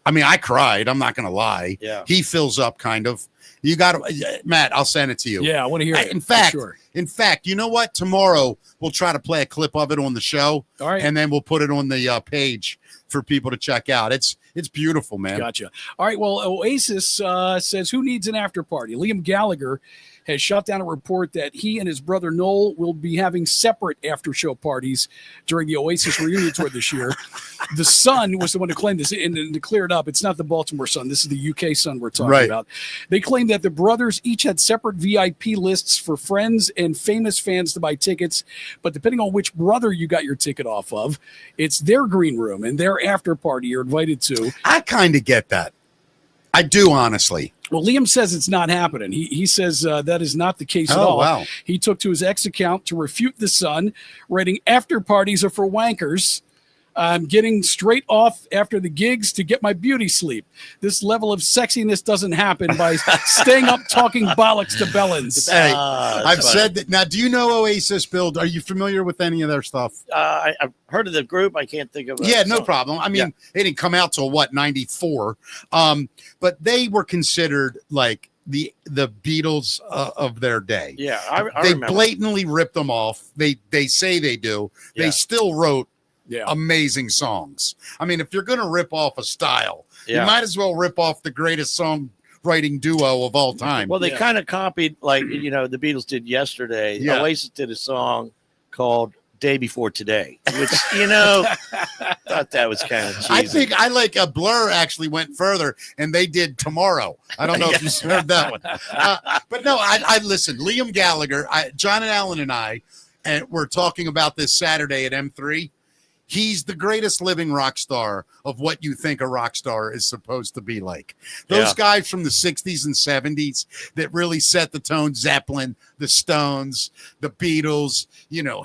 I cried. I'm not going to lie. Yeah. He fills up kind of. You got to, Matt, I'll send it to you. Yeah, I want to hear it. In fact, you know what? Tomorrow we'll try to play a clip of it on the show. All right. And then we'll put it on the page for people to check out. It's beautiful, man. Gotcha. All right. Well, Oasis says, who needs an after party? Liam Gallagher has shot down a report that he and his brother Noel will be having separate after-show parties during the Oasis reunion tour this year. The Sun was the one to claim this, and to clear it up, it's not the Baltimore Sun. This is the UK Sun we're talking about. They claim that the brothers each had separate VIP lists for friends and famous fans to buy tickets, but depending on which brother you got your ticket off of, it's their green room and their after party you're invited to. I kind of get that. I do, honestly. Well, Liam says it's not happening. He says that is not the case at all. Wow. He took to his X account to refute the Sun, writing, after parties are for wankers. I'm getting straight off after the gigs to get my beauty sleep. This level of sexiness doesn't happen by staying up talking bollocks to Bellins. Hey, I've said that. Now, do you know Oasis, Bill? Are you familiar with any of their stuff? I've heard of the group. I can't think of it. Yeah, no problem. They didn't come out till 94. But they were considered like the Beatles of their day. Yeah, I they remember. blatantly ripped them off. They say they do. Yeah. They still wrote Yeah. amazing songs. If you're going to rip off a style, Yeah. you might as well rip off the greatest songwriting duo of all time. Well, they kind of copied, the Beatles did yesterday. Yeah. Oasis did a song called Day Before Today, which, thought that was kind of cheesy. I think a Blur actually went further, and they did Tomorrow. I don't know if you heard that one. But no, I listen, Liam Gallagher, John and Alan and I, and we're talking about this Saturday at M3. He's the greatest living rock star of what you think a rock star is supposed to be like. Those guys from the 60s and 70s that really set the tone, Zeppelin, the Stones, the Beatles,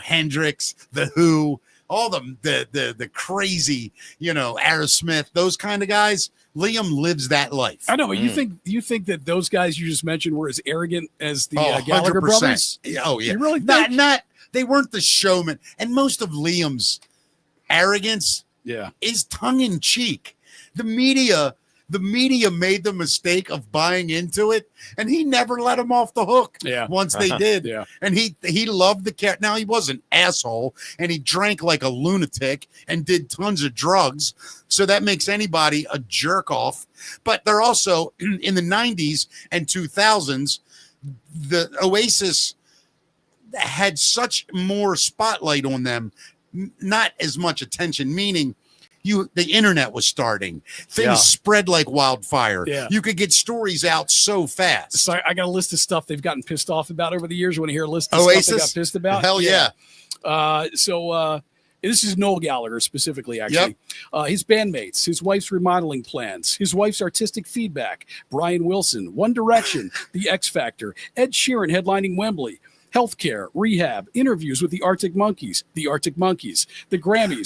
Hendrix, the Who, all the crazy, Aerosmith, those kind of guys. Liam lives that life. I know, but you think that those guys you just mentioned were as arrogant as the Gallagher 100%. brothers? Oh, yeah. You really think? Not they weren't the showman. And most of Liam's arrogance is tongue-in-cheek. The media, the media made the mistake of buying into it, and he never let him off the hook. Yeah. Once they did. Yeah. And he loved the cat. Now, he was an asshole, and he drank like a lunatic and did tons of drugs. So that makes anybody a jerk off. But they're also in the 90s and 2000s, the Oasis had such more spotlight on them, not as much attention, meaning the internet was starting. Things spread like wildfire. Yeah. You could get stories out so fast. So I got a list of stuff they've gotten pissed off about over the years. You want to hear a list of Oasis? stuff they got pissed about? Hell yeah. This is Noel Gallagher specifically, actually. His bandmates, his wife's remodeling plans, his wife's artistic feedback, Brian Wilson, One Direction, The X Factor, Ed Sheeran headlining Wembley, healthcare, rehab, interviews with the Arctic Monkeys, the Grammys,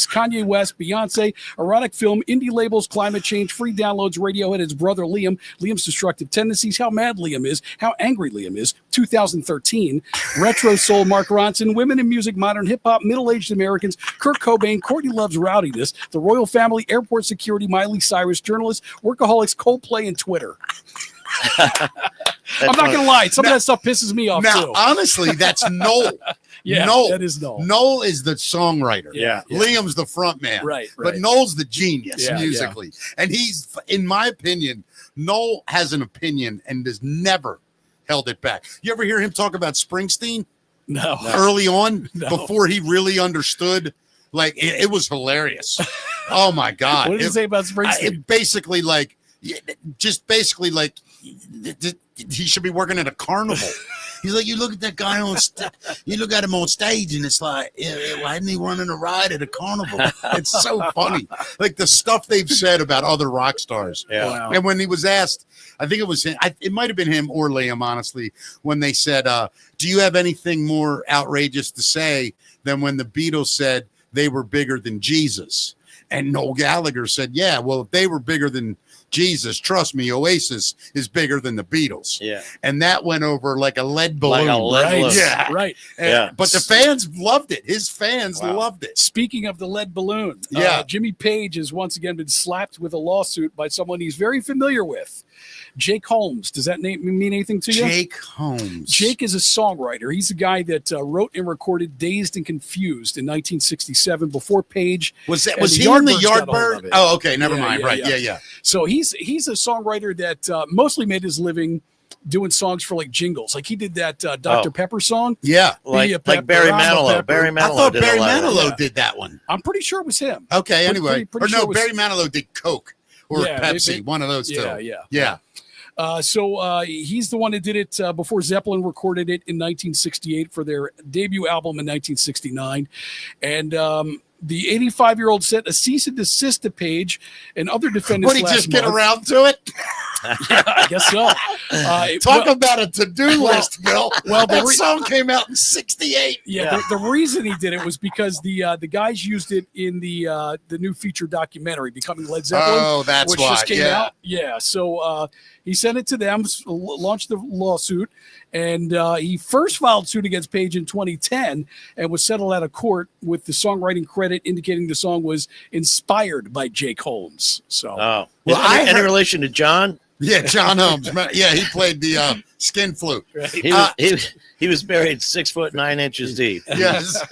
Kanye West, Beyonce, erotic film, indie labels, climate change, free downloads, Radiohead, his brother Liam, Liam's destructive tendencies, how mad Liam is, how angry Liam is, 2013, retro soul, Mark Ronson, women in music, modern hip hop, middle-aged Americans, Kurt Cobain, Courtney Love's rowdiness, the royal family, airport security, Miley Cyrus, journalists, workaholics, Coldplay, and Twitter. I'm not gonna lie, some of that stuff pisses me off too. Honestly, that's Noel. Yeah, Noel. that is Noel. Noel is the songwriter. Yeah. Liam's the front man. Right. But Noel's the genius Yeah, musically. And he's, in my opinion, Noel has an opinion and has never held it back. You ever hear him talk about Springsteen? No. Early on, No. before he really understood. Like, it was hilarious. Oh my God. What did he say about Springsteen? Basically like he should be working at a carnival. He's like, you look at that guy you look at him on stage, and it's like, why isn't he running a ride at a carnival? It's so funny, like the stuff they've said about other rock stars. Yeah. Wow. And when he was asked, I think it was him, it might have been him or Liam, honestly, when they said, do you have anything more outrageous to say than when the Beatles said they were bigger than Jesus? And Noel Gallagher said, yeah, well, if they were bigger than Jesus, trust me, Oasis is bigger than the Beatles. Yeah. And that went over like a lead balloon. Like a lead Right. balloon. Yeah. Right. But the fans loved it. His fans loved it. Speaking of the lead balloon, Yeah. Jimmy Page has once again been slapped with a lawsuit by someone he's very familiar with, Jake Holmes. Does that name mean anything to you? Jake Holmes. Jake is a songwriter. He's a guy that wrote and recorded "Dazed and Confused" in 1967 before Page. Was and he the in the Yardbirds got hold Yardbird? of it. Oh, okay. Never Yeah, mind. yeah, Right. yeah. Yeah. So he's a songwriter that mostly made his living doing songs for like jingles. Like he did that Dr. Pepper song. Yeah. Be a Like pepper, Barry I'm a Manilow. pepper. Barry I Manilow. thought did a Barry lot of that. Manilow Yeah. did that one. I'm pretty sure it was him. Okay. Anyway. pretty Or sure no, it was- Barry Manilow did Coke or Yeah, Pepsi. maybe. One of those two. Yeah. So he's the one that did it before Zeppelin recorded it in 1968 for their debut album in 1969. And the 85-year-old sent a cease and desist to Page and other defendants. Would he last just get month. around to it? Yeah, I guess so. Talk about a to-do list, Bill. well, that song came out in 68. Yeah, the reason he did it was because the guys used it in the new feature documentary, Becoming Led Zeppelin. Oh, that's which why. just came Yeah. out. Yeah, so he sent it to them, launched the lawsuit, and he first filed suit against Page in 2010 and was settled out of court with the songwriting credit indicating the song was inspired by Jake Holmes. So, Oh. Well, Is any I heard- relation to John? Yeah, John Holmes. Yeah, he played the skin flute. He was buried 6'9" deep. Yes,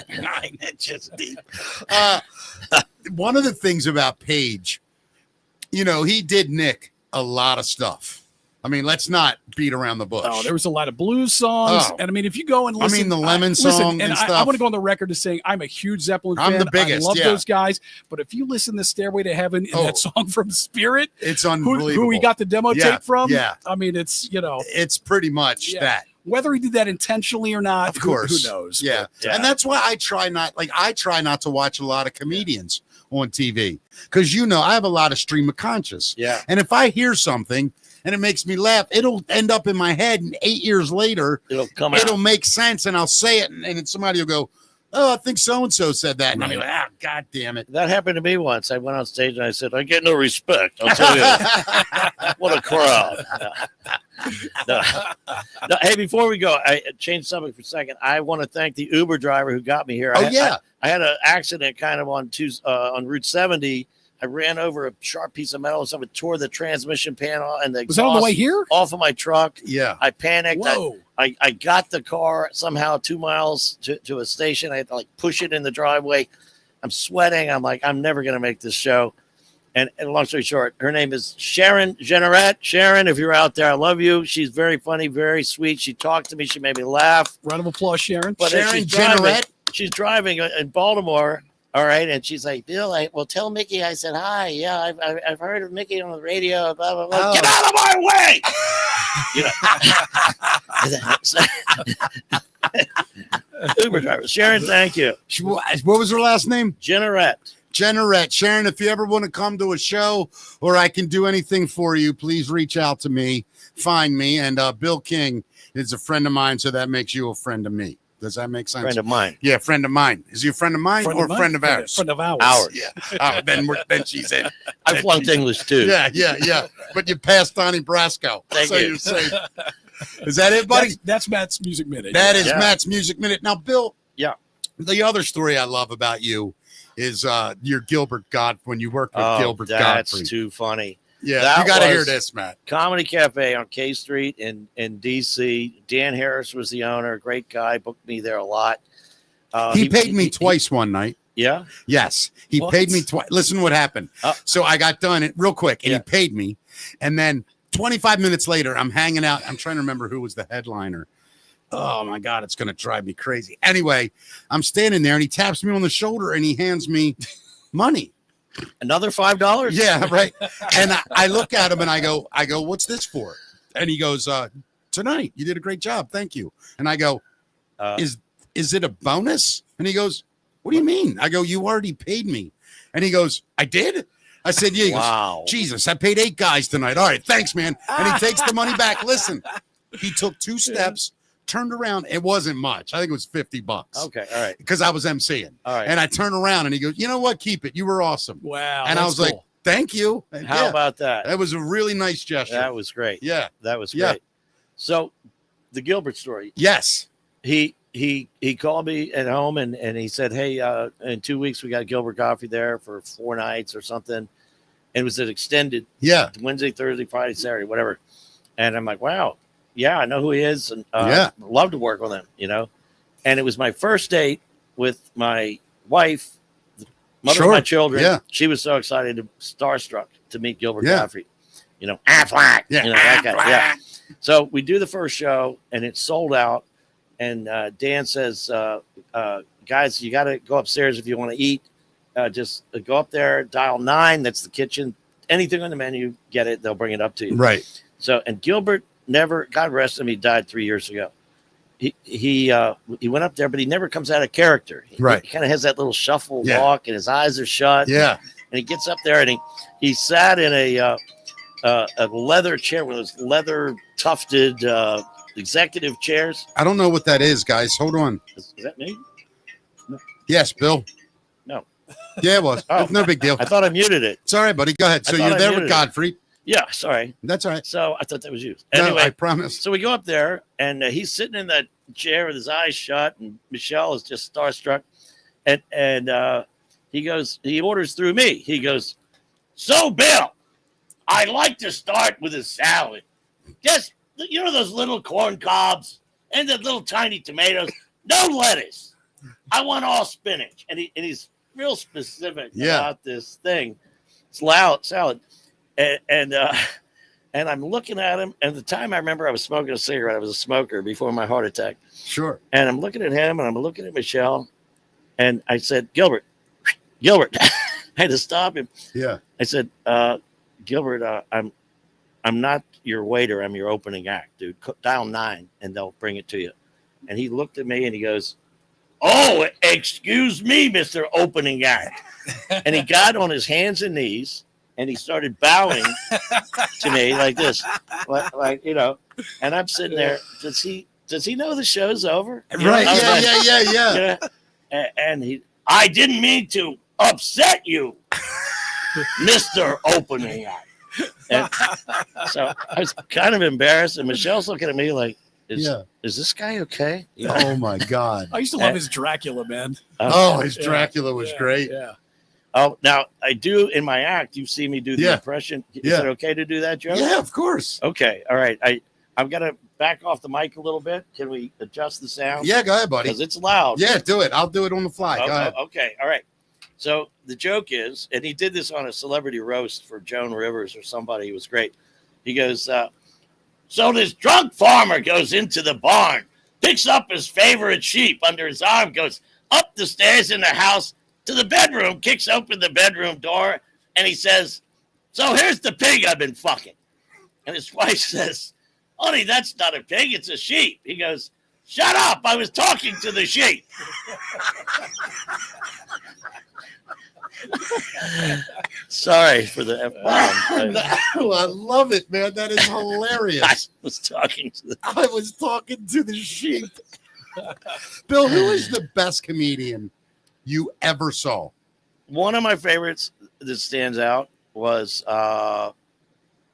9 inches deep. One of the things about Page, he did nick a lot of stuff. I mean, let's not beat around the bush. there was a lot of blues songs, Oh. and I mean, if you go and listen, the Lemon song and I stuff. want to go on the record as saying I'm a huge Zeppelin I'm fan. the biggest, I love yeah. those guys, but if you listen to "Stairway to Heaven" and that song from Spirit, It's who unbelievable. he got the demo tape from, Yeah. I mean, it's It's pretty much that. whether he did that intentionally or not, Of course. who knows? Yeah. But, And that's why I try not to watch a lot of comedians on TV because, I have a lot of stream of conscious. Yeah. And if I hear something and it makes me laugh, it'll end up in my head. And 8 years later, It'll come out. it'll make sense. And I'll say it. And then somebody will go, oh, I think so-and-so said that. And I'm like, God damn it. That happened to me once. I went on stage and I said, I get no respect. I'll tell you. What a crowd. No. Hey, before we go, I changed subject for a second. I want to thank the Uber driver who got me here. Oh, yeah. I had an accident kind of on Route 70. I ran over a sharp piece of metal, so it tore the transmission panel and the Was that on the way here? off of my truck. Yeah. I panicked. Whoa. I got the car somehow 2 miles to a station. I had to like push it in the driveway. I'm sweating. I'm like, I'm never going to make this show. And long story short, her name is Sharon Generette. Sharon, if you're out there, I love you. She's very funny, very sweet. She talked to me. She made me laugh. Round of applause, Sharon. But as Sharon Generette? she's driving in Baltimore. All right. And she's like, Bill, well, tell Mickey. I said, hi. Yeah, I've heard of Mickey on the radio. Blah, blah, blah. Oh. Get out of my way. Uber driver. Sharon, thank you. What was her last name? Generette. Generette. Sharon, if you ever want to come to a show or I can do anything for you, please reach out to me. Find me. And Bill King is a friend of mine, so that makes you a friend of me. Does that make sense? Friend of mine. Yeah, friend of mine. Is he a friend of mine or a friend of ours? Friend of ours. Ours. Yeah. Oh, then she's in. I flunked English too. Yeah. But you passed Donnie Brasco. Thank so you. You're safe. Is that it, buddy? That's Matt's Music Minute. That is Yeah. Matt's Music Minute. Now, Bill. Yeah. The other story I love about you is your Gilbert Godfrey, when you worked with Gilbert that's Godfrey. too funny. Yeah, that you got to hear was- this, Matt. Comedy Cafe on K Street in DC. Dan Harris was the owner. Great guy. Booked me there a lot. He paid me twice one night. Yeah. Yes, he What? paid me twice. Listen to what happened. So I got done real quick, and Yeah. he paid me. And then 25 minutes later, I'm hanging out. I'm trying to remember who was the headliner. Oh, my God, it's going to drive me crazy. Anyway, I'm standing there, and he taps me on the shoulder, and he hands me money. Another $5? Yeah, right. And I look at him, and I go, what's this for? And he goes, tonight. You did a great job. Thank you. And I go, is it a bonus? And he goes, what do you mean? I go, you already paid me. And he goes, I did? I said, yeah. He goes, Wow. Jesus, I paid 8 guys tonight. All right, thanks, man. And he takes the money back. Listen, he took 2 steps, turned around. It wasn't much. I think it was $50. Okay. All right. Because I was emceeing. All right. And I turned around and he goes, you know what? Keep it. You were awesome. Wow. And I was like, thank you. And How yeah, about that? that was a really nice gesture. That was great. Yeah. That was Yeah. great. So the Gilbert story. Yes. He called me at home and he said, hey, in 2 weeks we got Gilbert Godfrey there for 4 nights or something. And it was an extended Yeah. Wednesday, Thursday, Friday, Saturday, whatever. And I'm like, wow, yeah, I know who he is, and love to work with him, you know. And it was my first date with my wife, the mother of my children. Yeah. She was so excited, starstruck to meet Gilbert Yeah. Godfrey, you know, Affleck, Yeah. you know, that guy. Yeah. So we do the first show, and it's sold out. And Dan says, guys, you got to go upstairs if you want to eat. Just go up there, dial 9. That's the kitchen. Anything on the menu, get it. They'll bring it up to you. Right. So, and Gilbert never, God rest him, he died 3 years ago. He went up there, but he never comes out of character. Right. He kind of has that little shuffle Yeah. walk, and his eyes are shut. Yeah. And he gets up there, and he sat in a leather chair, one of those leather tufted executive chairs. I don't know what that is, guys. Hold on. Is that me? Yes, Bill. No. Yeah, it was. Oh. No big deal. I thought I muted it. It's all right, buddy. Go ahead. I So thought you're I there muted with it. Godfrey. Yeah, sorry. That's all right. So I thought that was you. No, Anyway, I promise. so we go up there, and he's sitting in that chair with his eyes shut, and Michelle is just starstruck. And he orders through me. He goes, so, Bill, I like to start with a salad. Just, you know, those little corn cobs and the little tiny tomatoes. No lettuce. I want all spinach. And he's real specific about this thing. It's loud salad. And I'm looking at him. And at the time I remember I was smoking a cigarette. I was a smoker before my heart attack. Sure. And I'm looking at him and I'm looking at Michelle. And I said, Gilbert. I had to stop him. Yeah. I said, Gilbert, I'm not your waiter. I'm your opening act, dude. Dial 9 and they'll bring it to you. And he looked at me and he goes, oh, excuse me, Mr. Opening Act. And he got on his hands and knees and he started bowing to me like this, like you know. And I'm sitting there. Does he know the show's over? You know, Right. I was like, Yeah. And I didn't mean to upset you, Mr. Opening Act. And so I was kind of embarrassed, and Michelle's looking at me like, is this guy okay? You know? Oh my God. I used to love his Dracula, man. Oh, his Dracula was great. Yeah. Oh, now I do in my act. You see me do the Yeah. impression. Is Yeah. it okay to do that, Joe? Yeah, of course. Okay. All right. I've got to back off the mic a little bit. Can we adjust the sound? Yeah, go ahead, buddy. Because it's loud. Yeah, do it. I'll do it on the fly. Go ahead. Okay. All right. So the joke is, and he did this on a celebrity roast for Joan Rivers or somebody. He was great. He goes, so this drunk farmer goes into the barn, picks up his favorite sheep under his arm, goes up the stairs in the house to the bedroom, kicks open the bedroom door, and he says, so here's the pig I've been fucking. And his wife says, honey, that's not a pig, it's a sheep. He goes, shut up, I was talking to the sheep. Sorry for the F-bomb. I love it, man. That is I hilarious. was talking to the I was talking to the sheep. Bill, who is the best comedian you ever saw? one of my favorites that stands out was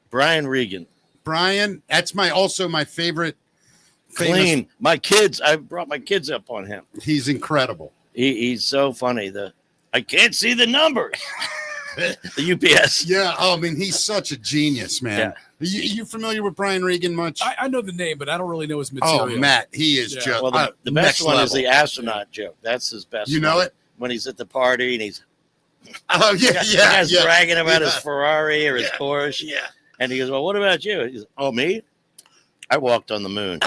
Brian Regan. Brian, that's also my favorite. Clean. My kids, I brought my kids up on him. He's incredible. He's so funny. I can't see the numbers. The UPS. Yeah. Oh, I mean, he's such a genius, man. Yeah. You familiar with Brian Regan much? I know the name, but I don't really know his material. Oh, Matt, he is Yeah. just Well, the best one is the astronaut joke. That's his best. You know one. it? When he's at the party and he's Oh, yeah, the yeah. guy's Yeah. bragging about his Yeah. Ferrari or his Yeah. Porsche. Yeah. And he goes, well, what about you? He goes, oh, me? I walked on the moon.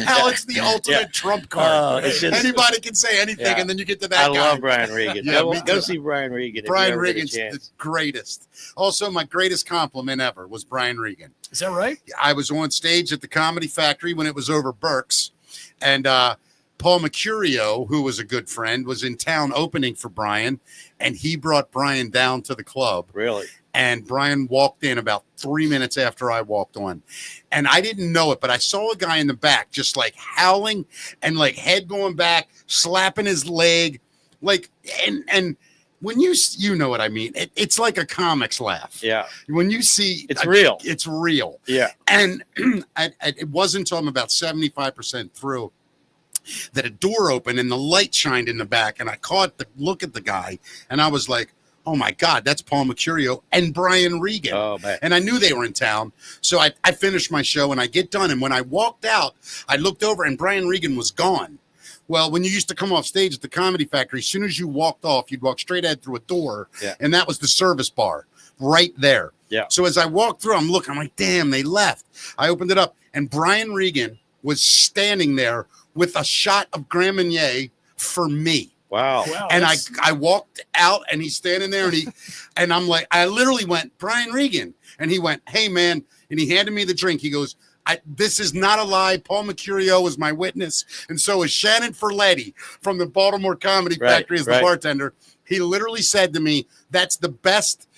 Hell, it's the ultimate trump card. It's just- Anybody can say anything, Yeah. and then you get to that I guy. love Brian Regan. Yeah, go me go too. see Brian Regan. if you Brian ever get a Regan's the chance. greatest. Also, my greatest compliment ever was Brian Regan. Is that right? I was on stage at the Comedy Factory when it was over Burke's, and Paul Mercurio, who was a good friend, was in town opening for Brian, and he brought Brian down to the club. Really? And Brian walked in about 3 minutes after I walked on. And I didn't know it, but I saw a guy in the back just like howling and like head going back, slapping his leg. Like, and when you know what I mean, it's like a comics laugh. Yeah. When you see It's real. It's real. Yeah. And it wasn't until I'm about 75% through that a door opened and the light shined in the back. And I caught the look at the guy and I was like, oh my God, that's Paul Mercurio and Brian Regan. Oh, man. And I knew they were in town. So I finished my show and I get done. And when I walked out, I looked over and Brian Regan was gone. Well, when you used to come off stage at the Comedy Factory, as soon as you walked off, you'd walk straight ahead through a door. Yeah. And that was the service bar right there. Yeah. So as I walked through, I'm looking, I'm like, damn, they left. I opened it up and Brian Regan was standing there with a shot of Grand Marnier for me. Wow. And I walked out and he's standing there and I'm like, I literally went, Brian Regan. And he went, hey man. And he handed me the drink. He goes, this is not a lie. Paul Mercurio was my witness. And so is Shannon Ferletti from the Baltimore Comedy Factory as the bartender. He literally said to me, that's the best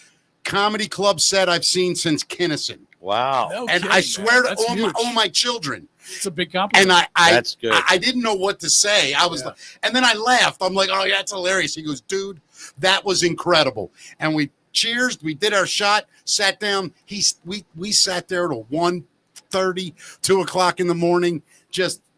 comedy club set I've seen since Kinnison. Wow. No And kidding, I swear man. to That's all huge. my children. It's a big compliment. And That's good. I didn't know what to say. I was like, and then I laughed. I'm like, oh, yeah, that's hilarious. He goes, dude, that was incredible. And we cheersed. We did our shot, sat down. We sat there till 1:30, 2 o'clock in the morning.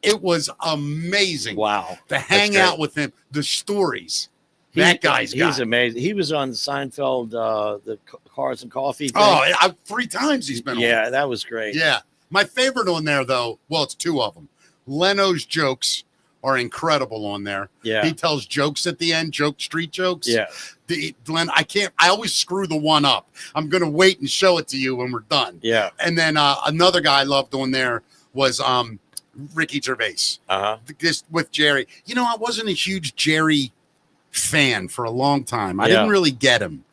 It was amazing. Wow. To hang great. out with him, the stories. That guy's he's amazing. He was on Seinfeld, the Cars and Coffee thing. Oh, 3 times he's been on. Yeah, that was great. Yeah. My favorite on there, though, well, it's 2 of them. Leno's jokes are incredible on there. Yeah. He tells jokes at the end, street jokes. Yeah. Len, I always screw the one up. I'm going to wait and show it to you when we're done. Yeah. And then another guy I loved on there was Ricky Gervais. Uh-huh. Just with Jerry. You know, I wasn't a huge Jerry fan for a long time. I Yeah. didn't really get him.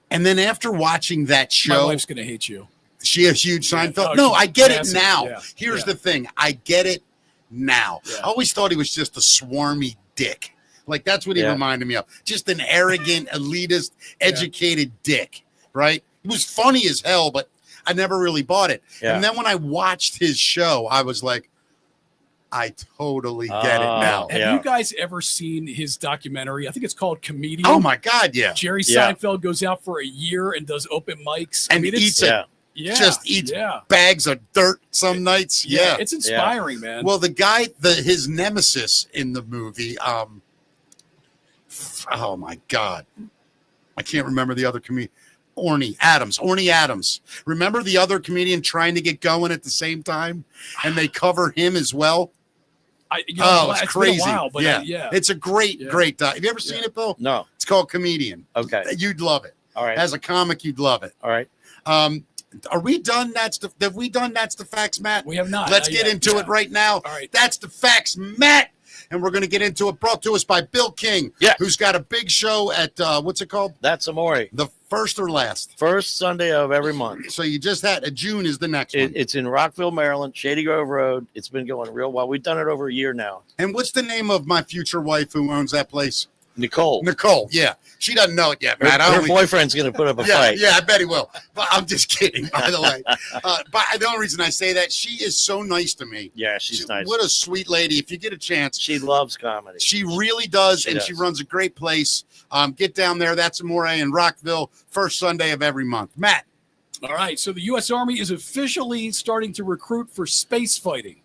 And then after watching that My show, wife's gonna hate you. she a huge Seinfeld. Oh, No, she's I get massive. it now. Yeah. Here's Yeah. the thing. I get it now. Yeah. I always thought he was just a swarmy dick. Like that's what he Yeah. reminded me of. Just an arrogant, elitist, educated dick, right? He was funny as hell, but I never really bought it. Yeah. And then when I watched his show, I was like, I totally get it now. Have Yeah. you guys ever seen his documentary? I think it's called Comedian. Oh my God, yeah. Jerry Yeah. Seinfeld goes out for a year and does open mics. And eats it. yeah, just eats yeah. bags of dirt some nights. Yeah. It's inspiring, man. Well, the guy, his nemesis in the movie, Oh my God, I can't remember the other comedian. Orny Adams. Remember the other comedian trying to get going at the same time, and they cover him as well. It's crazy. Been a while, but yeah, it's a great. Have you ever seen it, Bill? No. It's called Comedian. Okay. You'd love it. All right. As a comic, you'd love it. All right. Are we done? Have we done That's the Facts, Matt? We have not. Let's get into it right now. All right. That's the Facts, Matt. And we're going to get into it, brought to us by Bill King, who's got a big show at, what's it called? That's Amore. The first or last? First Sunday of every month. So you just had, June is the next one. It's in Rockville, Maryland, Shady Grove Road. It's been going real well. We've done it over a year now. And what's the name of my future wife who owns that place? Nicole, yeah. She doesn't know it yet, Matt. Her boyfriend's going to put up a fight. Yeah, I bet he will. But I'm just kidding, by the way. But the only reason I say that, she is so nice to me. Yeah, she's nice. What a sweet lady. If you get a chance. She loves comedy. She really does, she runs a great place. Get down there. That's Amore in Rockville, first Sunday of every month. Matt. All right, so the U.S. Army is officially starting to recruit for space fighting.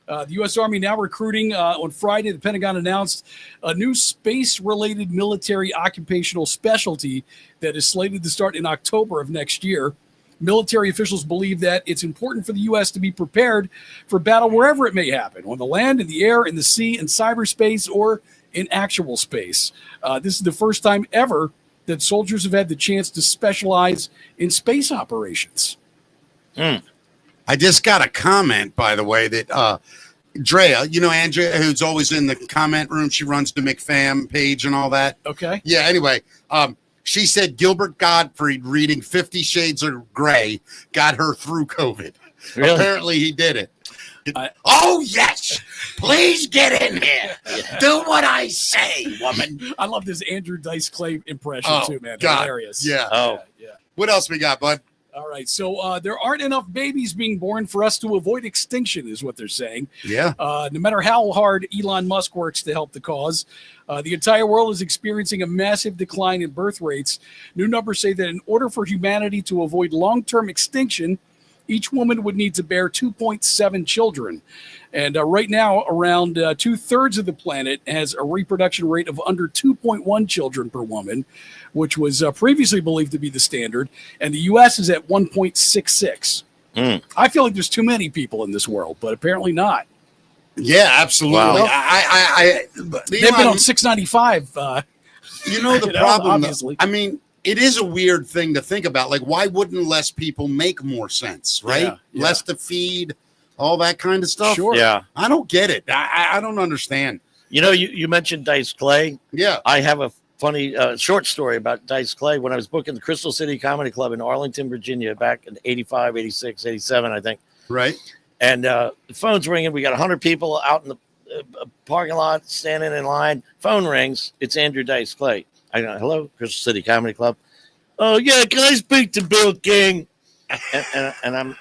The U.S. Army now recruiting. On Friday, the Pentagon announced a new space-related military occupational specialty that is slated to start in October of next year. Military officials believe that it's important for the U.S. to be prepared for battle wherever it may happen, on the land, in the air, in the sea, in cyberspace, or in actual space. This is the first time ever that soldiers have had the chance to specialize in space operations. I just got a comment, by the way, that Drea, Andrea, who's always in the comment room, she runs the McFam page and all that. Okay. Yeah, anyway, she said Gilbert Gottfried reading 50 Shades of Grey got her through COVID. Really? Apparently he did it. Oh, yes. Please get in here. Do what I say, woman. I love this Andrew Dice Clay impression, too, man. God. Hilarious. Yeah. Yeah. What else we got, bud? All right, so there aren't enough babies being born for us to avoid extinction, is what they're saying. Yeah. No matter how hard Elon Musk works to help the cause, the entire world is experiencing a massive decline in birth rates. New numbers say that in order for humanity to avoid long-term extinction, each woman would need to bear 2.7 children. And right now, around 2/3 of the planet has a reproduction rate of under 2.1 children per woman, which was previously believed to be the standard. And the U.S. is at 1.66. I feel like there's too many people in this world, but apparently not. Yeah, absolutely. Wow. They've been on 695. The problem, obviously. I mean, it is a weird thing to think about. Like, why wouldn't less people make more sense, right? Yeah. Less to feed, all that kind of stuff. Sure. Yeah. I don't get it. I don't understand. You mentioned Dice Clay. Yeah. I have a funny short story about Dice Clay. When I was booking the Crystal City Comedy Club in Arlington, Virginia, back in 85, 86, 87, I think. Right. And the phone's ringing. We got 100 people out in the parking lot standing in line. Phone rings. It's Andrew Dice Clay. I go, hello, Crystal City Comedy Club. Oh, yeah, can I speak to Bill King? And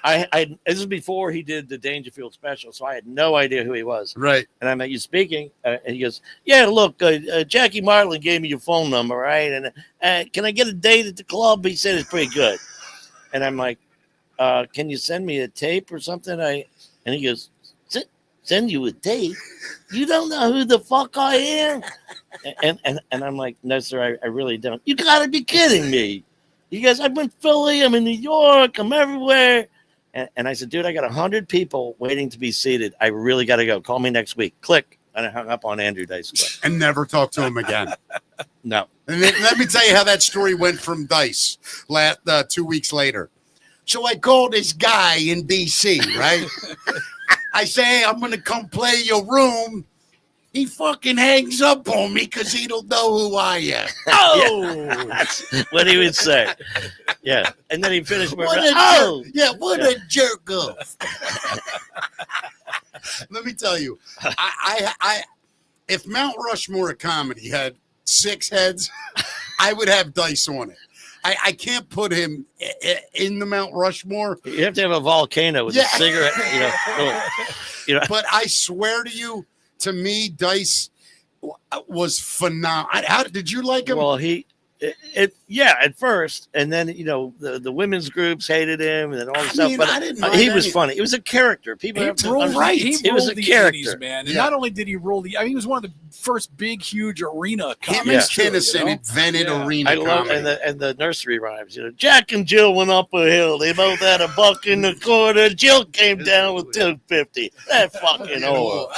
this is before he did the Dangerfield special, so I had no idea who he was. Right. And I'm like, you speaking? And he goes, yeah, look, Jackie Marlin gave me your phone number, right? And can I get a date at the club? He said it's pretty good. And I'm like, can you send me a tape or something? And he goes, send you a tape? You don't know who the fuck I am? And I'm like, no, sir, I really don't. You got to be kidding me. He goes, I'm in Philly, I'm in New York, I'm everywhere. And I said, dude, I got 100 people waiting to be seated. I really got to go. Call me next week. Click. And I hung up on Andrew Dice Clay. And never talk to him again. No. And then, let me tell you how that story went from Dice 2 weeks later. So I called this guy in D.C., right? I say, hey, I'm going to come play your room. He fucking hangs up on me because he don't know who I am. Oh! Yeah, that's what he would say. Yeah. And then he finished with, what a jerk off. Let me tell you, I if Mount Rushmore of comedy had 6 heads, I would have Dice on it. I can't put him in the Mount Rushmore. You have to have a volcano with a cigarette, But I swear to you, to me, Dice was phenomenal. How did you like him? Well, Yeah, at first, and then the women's groups hated him, and then all the stuff. mean, But I didn't mind he was any- funny. It was a character. People He have to ruled, understand. he It was ruled a the character, 80s, man. And Yeah. not only did he rule he was one of the first big, huge arena Him comics. and too, Kinnison you know? invented Yeah. arena I love comedy. and the nursery rhymes. Jack and Jill went up a hill. They both had a buck in the quarter. Jill came down with 250. That fucking old.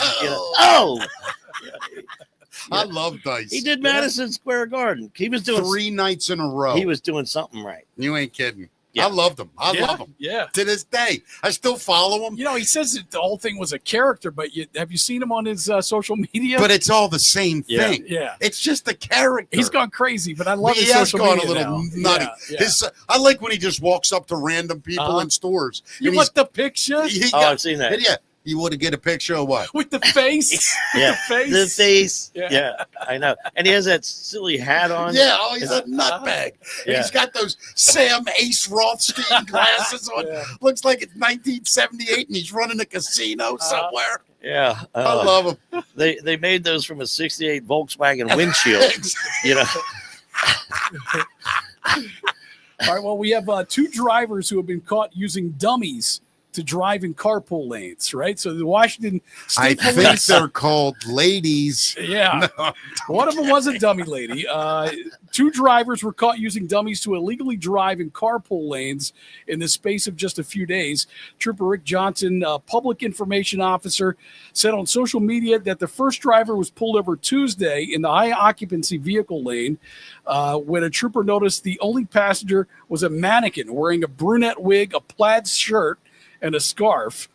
I love Dice. He did Madison Square Garden. He was doing 3 nights in a row. He was doing something right. You ain't kidding. Yeah. I loved him. I love him. Yeah. To this day, I still follow him. He says that the whole thing was a character, but have you seen him on his social media? But it's all the same Yeah. thing. Yeah. It's just a character. He's gone crazy, but I love He his has social gone media a little now. nutty. Yeah. I like when he just walks up to random people in stores. You and want the picture I've seen that. Yeah. You want to get a picture of what? with the face? Yeah, the face. Yeah. I know. And he has that silly hat on. Yeah, he's a nutbag. Yeah. He's got those Sam Ace Rothstein glasses on. Yeah. Looks like it's 1978 and he's running a casino somewhere. Yeah. I love him. They made those from a '68 Volkswagen windshield. you know. All right. Well, we have 2 drivers who have been caught using dummies to drive in carpool lanes, right? So the Washington I State think Police. they're called ladies. Yeah. No. One of them was a dummy lady. 2 drivers were caught using dummies to illegally drive in carpool lanes in the space of just a few days. Trooper Rick Johnson, public information officer, said on social media that the first driver was pulled over Tuesday in the high occupancy vehicle lane when a trooper noticed the only passenger was a mannequin wearing a brunette wig, a plaid shirt, and a scarf.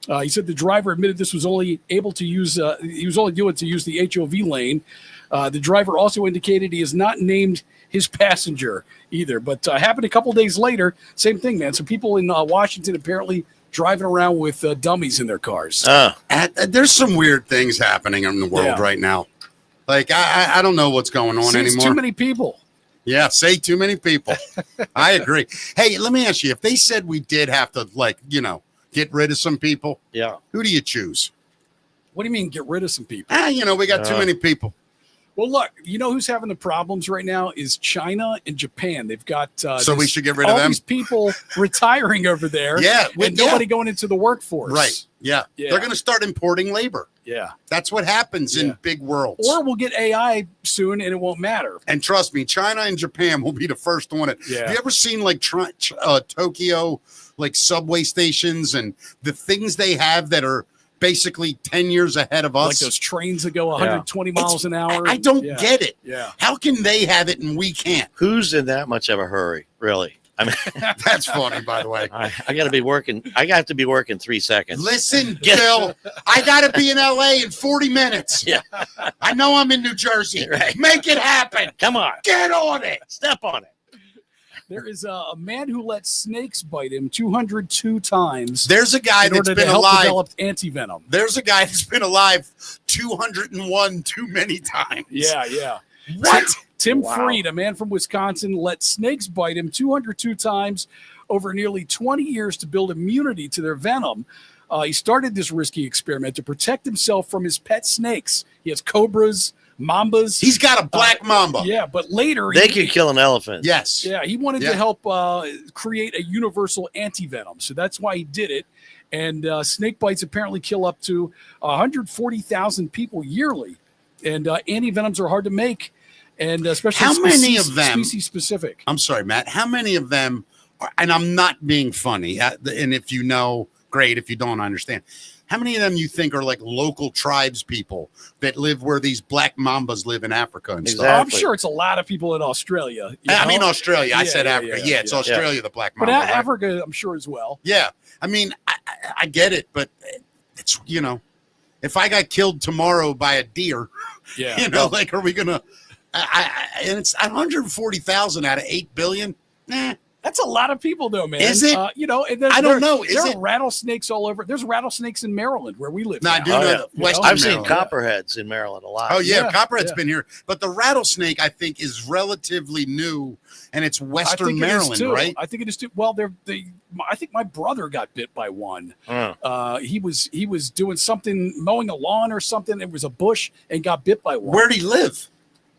He said the driver admitted this was only able to use. He was only doing to use the HOV lane. The driver also indicated he has not named his passenger either. But happened a couple days later. Same thing, man. So people in Washington apparently driving around with dummies in their cars. There's some weird things happening in the world right now. Like I don't know what's going on Seems anymore. too many people. Yeah, say too many people. I agree. Hey, let me ask you: if they said we did have to, get rid of some people, who do you choose? What do you mean, get rid of some people? We got too many people. Well, look, who's having the problems right now is China and Japan. They've got so we should get rid of all them. these people retiring over there. Yeah, and nobody going into the workforce. Right. Yeah. They're going to start importing labor. Yeah. That's what happens in big worlds. Or we'll get AI soon and it won't matter. And trust me, China and Japan will be the first one. Have you ever seen Tokyo, subway stations and the things they have that are basically 10 years ahead of us? Like those trains that go 120 miles an hour. I don't get it. Yeah. How can they have it and we can't? Who's in that much of a hurry, really? I mean, that's funny, by the way. I got to be working. I got to be working 3 seconds. Listen, Bill, I got to be in LA in 40 minutes. Yeah. I know I'm in New Jersey. Right. Make it happen. Come on. Get on it. Step on it. There is a man who let snakes bite him 202 times. There's a guy that's been alive. Developed anti-venom. There's a guy that's been alive 201 too many times. Yeah. What? Tim Freed, a man from Wisconsin, let snakes bite him 202 times over nearly 20 years to build immunity to their venom. He started this risky experiment to protect himself from his pet snakes. He has cobras, mambas. He's got a black mamba. Yeah, but later they can kill an elephant. Yes. Yeah, he wanted to help create a universal anti-venom. So that's why he did it. And snake bites apparently kill up to 140,000 people yearly. And anti-venoms are hard to make. And especially how many of them species specific. I'm sorry, Matt. How many of them are, and I'm not being funny. And if you know, great. If you don't, I understand. How many of them you think are like local tribes people that live where these black mambas live in Africa and stuff? I'm sure it's a lot of people in Australia. I mean, Australia. I said Africa. Yeah, it's Australia, the black mamba. But right? Africa, I'm sure as well. Yeah. I mean, I get it, but it's, if I got killed tomorrow by a deer, are we going to, and it's 140,000 out of 8 billion. That's a lot of people, though, man. Is it? And I don't know. There are rattlesnakes all over. There's rattlesnakes in Maryland where we live. No, I do know that. Western I've seen Maryland. copperheads in Maryland a lot. Oh, yeah. Copperhead's been here. But the rattlesnake, I think, is relatively new, and it's Western Maryland, right? I think it is too. Well, I think my brother got bit by one. He was doing something, mowing a lawn or something. It was a bush and got bit by one. Where'd he live?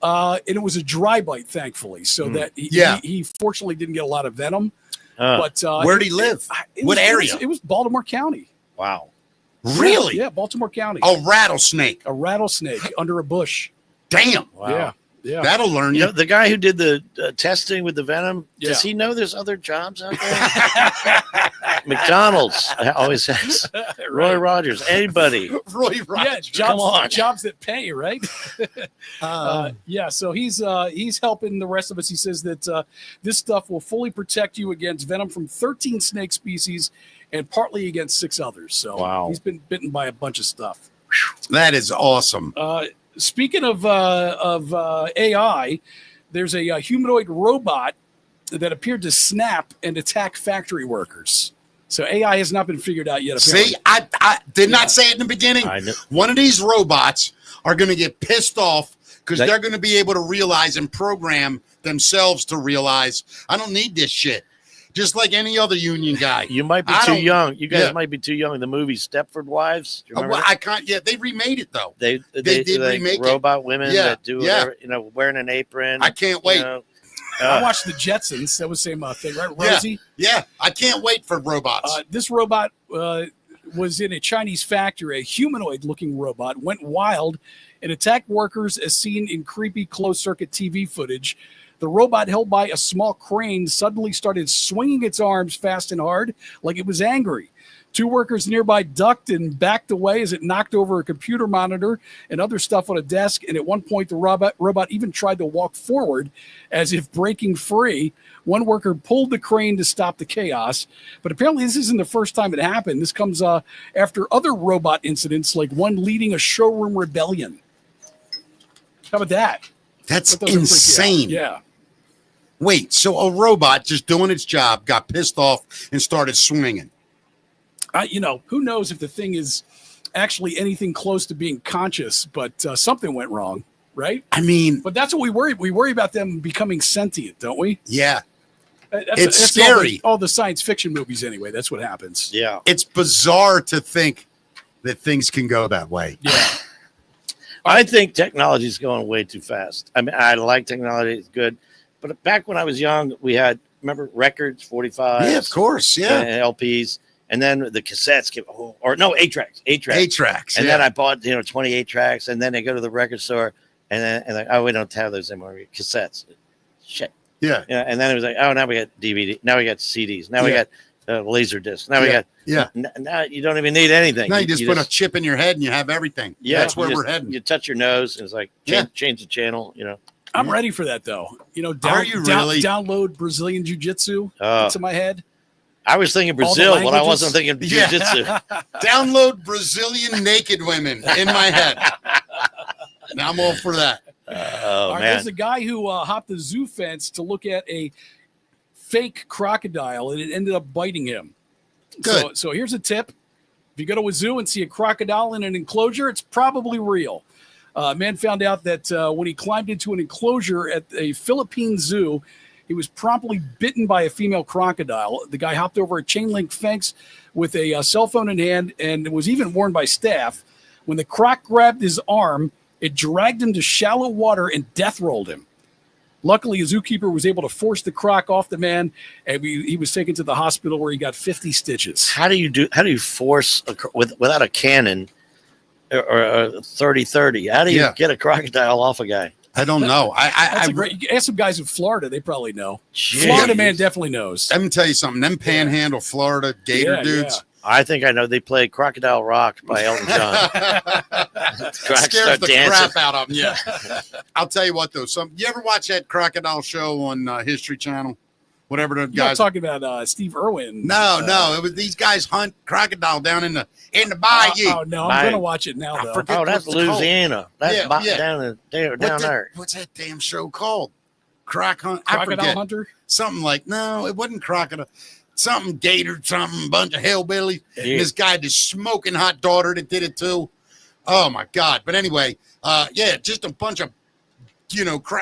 And it was a dry bite, thankfully, so that he fortunately didn't get a lot of venom. But where did he live? What area? It was Baltimore County. Wow. Really? Yeah, Baltimore County. A rattlesnake. A rattlesnake under a bush. Damn. Wow. Yeah. That'll learn you. You know, the guy who did the testing with the venom, Yeah. does he know there's other jobs out there? McDonald's always has. Roy Rogers, anybody. Roy Rogers. Yeah, Come on. jobs that pay, right? So he's helping the rest of us. He says that this stuff will fully protect you against venom from 13 snake species and partly against 6 others. So Wow. he's been bitten by a bunch of stuff. That is awesome. Speaking of AI, there's a humanoid robot that appeared to snap and attack factory workers. So AI has not been figured out yet. Apparently. See, I did not say it in the beginning. I know. One of these robots are going to get pissed off because they're going to be able to realize and program themselves to realize, I don't need this shit. Just like any other union guy. You might be too young. You guys might be too young. The movie Stepford Wives. Do you remember that? I can't. Yeah, they remade it though. They did like remake it. robot women that do whatever, wearing an apron. I can't wait. I watched the Jetsons. That was the same thing, right? Rosie? Yeah. I can't wait for robots. This robot was in a Chinese factory. A humanoid-looking robot went wild and attacked workers as seen in creepy closed-circuit TV footage. The robot, held by a small crane, suddenly started swinging its arms fast and hard like it was angry. 2 workers nearby ducked and backed away as it knocked over a computer monitor and other stuff on a desk. And at one point, the robot even tried to walk forward as if breaking free. One worker pulled the crane to stop the chaos. But apparently this isn't the first time it happened. This comes after other robot incidents, like one leading a showroom rebellion. How about that? That's insane. Yeah. Wait, so a robot just doing its job got pissed off and started swinging. Who knows if the thing is actually anything close to being conscious, but something went wrong, right? I mean, but that's what we worry. We worry about them becoming sentient, don't we? Yeah. That's scary. All the science fiction movies, anyway. That's what happens. Yeah. It's bizarre to think that things can go that way. Yeah. I think technology is going way too fast. I mean, I like technology; it's good. But back when I was young, we had, remember, records, 45s. Yeah, of course, yeah. And LPs. And then the cassettes came, 8-tracks. 8-tracks, And yeah. then I bought, 28 tracks. And then I go to the record store and we don't have those anymore. Cassettes. Shit. Yeah. And then it was like, now we got DVD. Now we got CDs. Now we got laser discs. Now we got. Yeah. Now you don't even need anything. Now you just put a chip in your head and you have everything. Yeah. That's where we're heading. You touch your nose and it's like, change the channel, I'm ready for that, though. Are you really? Download Brazilian Jiu-Jitsu into my head. I was thinking Brazil, but I wasn't thinking jiu-jitsu. Download Brazilian naked women in my head. Now I'm all for that. All right, there's a guy who hopped the zoo fence to look at a fake crocodile, and it ended up biting him. Good. So here's a tip. If you go to a zoo and see a crocodile in an enclosure, it's probably real. A man found out that when he climbed into an enclosure at a Philippine zoo, he was promptly bitten by a female crocodile. The guy hopped over a chain link fence with a cell phone in hand and was even warned by staff. When the croc grabbed his arm, it dragged him to shallow water and death rolled him. Luckily, a zookeeper was able to force the croc off the man, and he was taken to the hospital where he got 50 stitches. How do you force without a cannon or a 30-30? How do you get a crocodile off a guy? I don't know. You ask some guys in Florida; they probably know. Jeez. Florida man definitely knows. Let me tell you something. Them Panhandle, Florida Gator dudes. Yeah. I think I know. They played "Crocodile Rock" by Elton John. Scares the crap out of them. Yeah. I'll tell you what, though. You ever watch that crocodile show on History Channel? Whatever the guys. You're talking about Steve Irwin. No. It was these guys hunt crocodile down in the bayou. No, I'm gonna watch it now. Though. That's Louisiana. That's Yeah. down there. What's that damn show called? Crocodile Hunter? Something like, no, it wasn't crocodile. Something gator, something, bunch of hillbillies. Yeah. This guy, this smoking hot daughter that did it too. Oh my God. But anyway, just a bunch of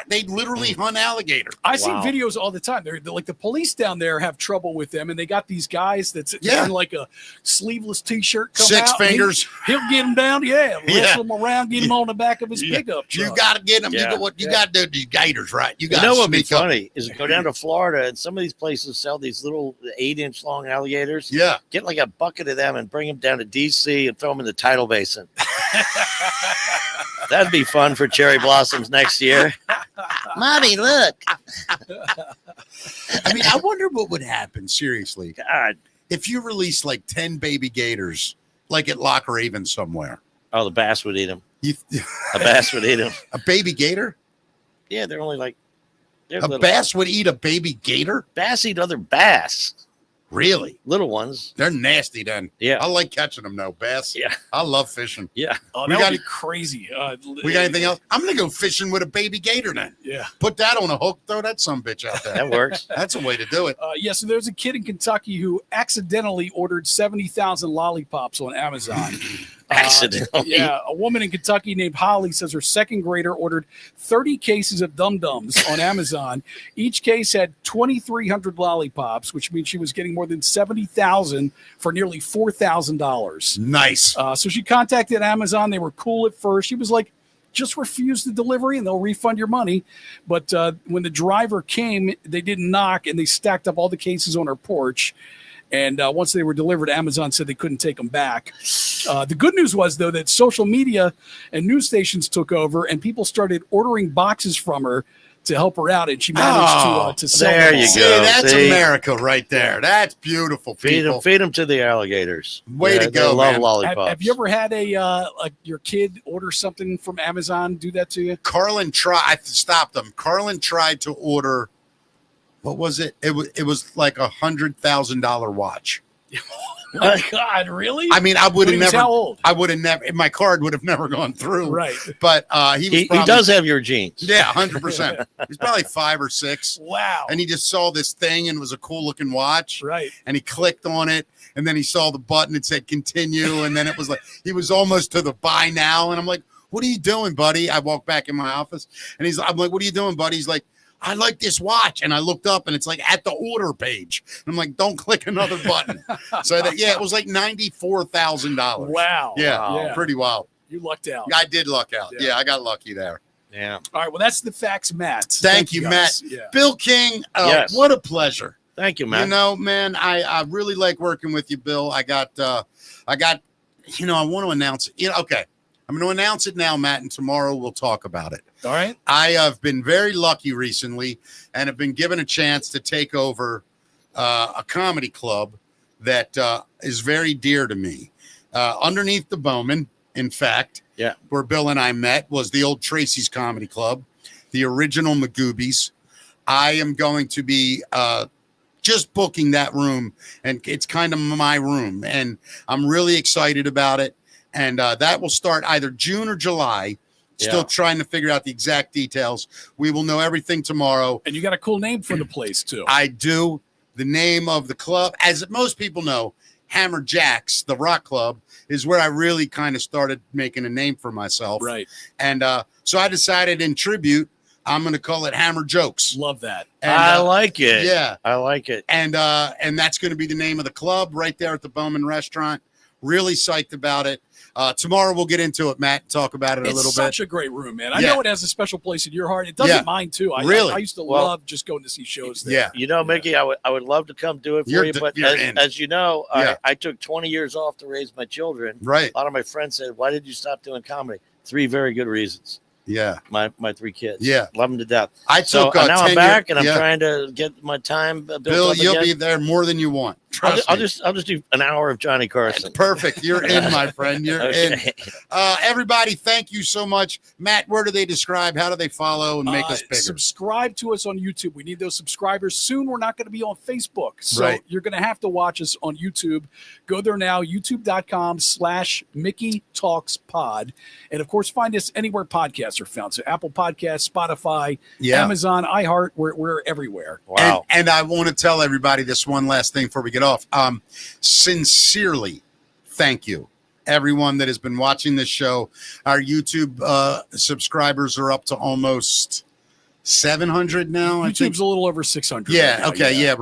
they literally hunt alligator. I see Wow. videos all the time. They're like the police down there have trouble with them, and they got these guys that's wearing like a sleeveless T-shirt, come Six out, and fingers. He'll get them down, wrestle them around, get them on the back of his pickup truck. You got to get them. Yeah. You got to do these gators right. You got You know to what would be sneak up. funny is go down to Florida and some of these places sell these little 8-inch long alligators. Yeah. Get like a bucket of them and bring them down to DC and throw them in the tidal basin. That'd be fun for cherry blossoms next year. Mommy, look. I mean, I wonder what would happen, seriously, God. if you release like 10 baby gators, like at Loch Raven somewhere. Oh, the bass would eat them. You, A bass would eat them. a baby gator? Yeah, they're only like. They're A little. bass would eat a baby gator? Bass eat other bass. Really? Little ones. They're nasty then. Yeah. I like catching them though, bass. Yeah. I love fishing. Yeah. Oh, We that got- would be crazy. We got anything else? I'm going to go fishing with a baby gator then. Yeah. Put that on a hook, throw that some bitch out there. That works. That's a way to do it. So there's a kid in Kentucky who accidentally ordered 70,000 lollipops on Amazon. Accidentally. Yeah, a woman in Kentucky named Holly says her second grader ordered 30 cases of Dum Dums on Amazon. Each case had 2,300 lollipops, which means she was getting more than 70,000 for nearly $4,000. Nice. So she contacted Amazon. They were cool at first. She was like, just refuse the delivery and they'll refund your money. But when the driver came, they didn't knock and they stacked up all the cases on her porch. And once they were delivered, Amazon said they couldn't take them back. The good news was, though, that social media and news stations took over and people started ordering boxes from her to help her out. And she managed to sell there them you all. See, go. that's See? America right there. That's beautiful, people. Feed them to the alligators. Way to They go, love man. lollipops. Have you ever had your kid order something from Amazon, do that to you? Carlin I stopped them. Carlin tried to order, what was it? It was like $100,000 watch. My God, really? I mean, I would But have he was never. how old? I would have never. My card would have never gone through. Right. But he was. He probably, does have your genes. Yeah, 100%. He's probably 5 or 6. Wow. And he just saw this thing and it was a cool looking watch. Right. And he clicked on it. And then he saw the button that said continue. And then it was like, he was almost to the buy now. And I'm like, what are you doing, buddy? I walked back in my office and I'm like, what are you doing, buddy? He's like, I like this watch. And I looked up and it's like at the order page. And I'm like, don't click another button. So it was like $94,000. Wow. Yeah, Yeah. pretty wild. You lucked out. I did luck out. Yeah. Yeah, I got lucky there. Yeah. All right. Well, that's the facts, Matt. Thank you, guys. Matt. Yeah. Bill King, Yes. what a pleasure. Thank you, man. You know, man, I really like working with you, Bill. I want to announce it. Okay. I'm going to announce it now, Matt, and tomorrow we'll talk about it. All right. I have been very lucky recently and have been given a chance to take over a comedy club that is very dear to me. Underneath the Bowman, in fact, where Bill and I met, was the old Tracy's Comedy Club, the original Magoobies. I am going to be just booking that room, and it's kind of my room, and I'm really excited about it. And that will start either June or July. Still trying to figure out the exact details. We will know everything tomorrow. And you got a cool name for the place, too. I do. The name of the club, as most people know, Hammer Jacks, the rock club, is where I really kind of started making a name for myself. Right. And so I decided in tribute, I'm going to call it Hammer Jokes. Love that. And, I like it. Yeah. I like it. And that's going to be the name of the club right there at the Bowman Restaurant. Really psyched about it. Tomorrow we'll get into it, Matt, and talk about it a little It's bit. such a great room, man. I Yeah. know it has a special place in your heart. It doesn't mine, too. Really? I used to Well, love just going to see shows there. Yeah. You know, Mickey, I would love to come do it for You're you, but you're in. as you know, Yeah. I took 20 years off to raise my children. Right. A lot of my friends said, "Why did you stop doing comedy?" 3 very good reasons. Yeah. My 3 kids. Yeah. Love them to death. I So took now I'm 10 back, year- and I'm yeah. trying to get my time built Bill, up you'll again. be there more than you want. Trust I'll me. just do an hour of Johnny Carson. Perfect. You're in, my friend. You're in. Okay. Everybody, thank you so much. Matt, where do they describe? How do they follow and make us bigger? Subscribe to us on YouTube. We need those subscribers. Soon we're not going to be on Facebook. So Right. you're going to have to watch us on YouTube. Go there now, youtube.com/Mickey Talks Pod. And of course, find us anywhere podcasts are found. So Apple Podcasts, Spotify, Yeah. Amazon, iHeart, we're everywhere. Wow. And I want to tell everybody this one last thing before we get off. Sincerely, thank you everyone that has been watching this show. Our YouTube subscribers are up to almost 700 now. YouTube's a little over 600. Yeah. right now, Okay. Yeah.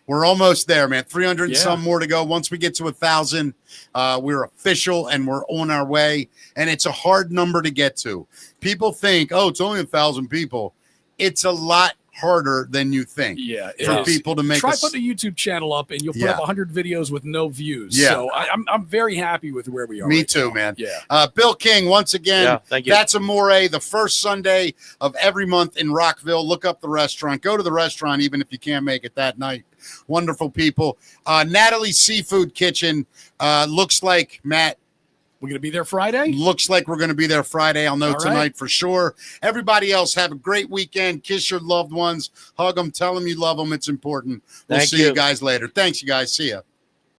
We're almost there, man. 300 and Yeah. some more to go. Once we get to 1,000, we're official and we're on our way. And it's a hard number to get to. People think, oh, it's only 1,000 people. It's a lot harder than you think. Yeah, it for is. people to make. Try putting a YouTube channel up, and you'll put up 100 videos with no views. Yeah. So I'm very happy with where we are. Me right too, now. man. Yeah. Bill King, once again, Yeah, thank you. That's Amore, the first Sunday of every month in Rockville. Look up the restaurant. Go to the restaurant, even if you can't make it that night. Wonderful people. Natalie's Seafood Kitchen looks like, Matt, We're going to be there Friday? looks like we're going to be there Friday. I'll know All right. tonight for sure. Everybody else, have a great weekend. Kiss your loved ones. Hug them. Tell them you love them. It's important. We'll Thank see you you. guys later. Thanks, you guys. See ya.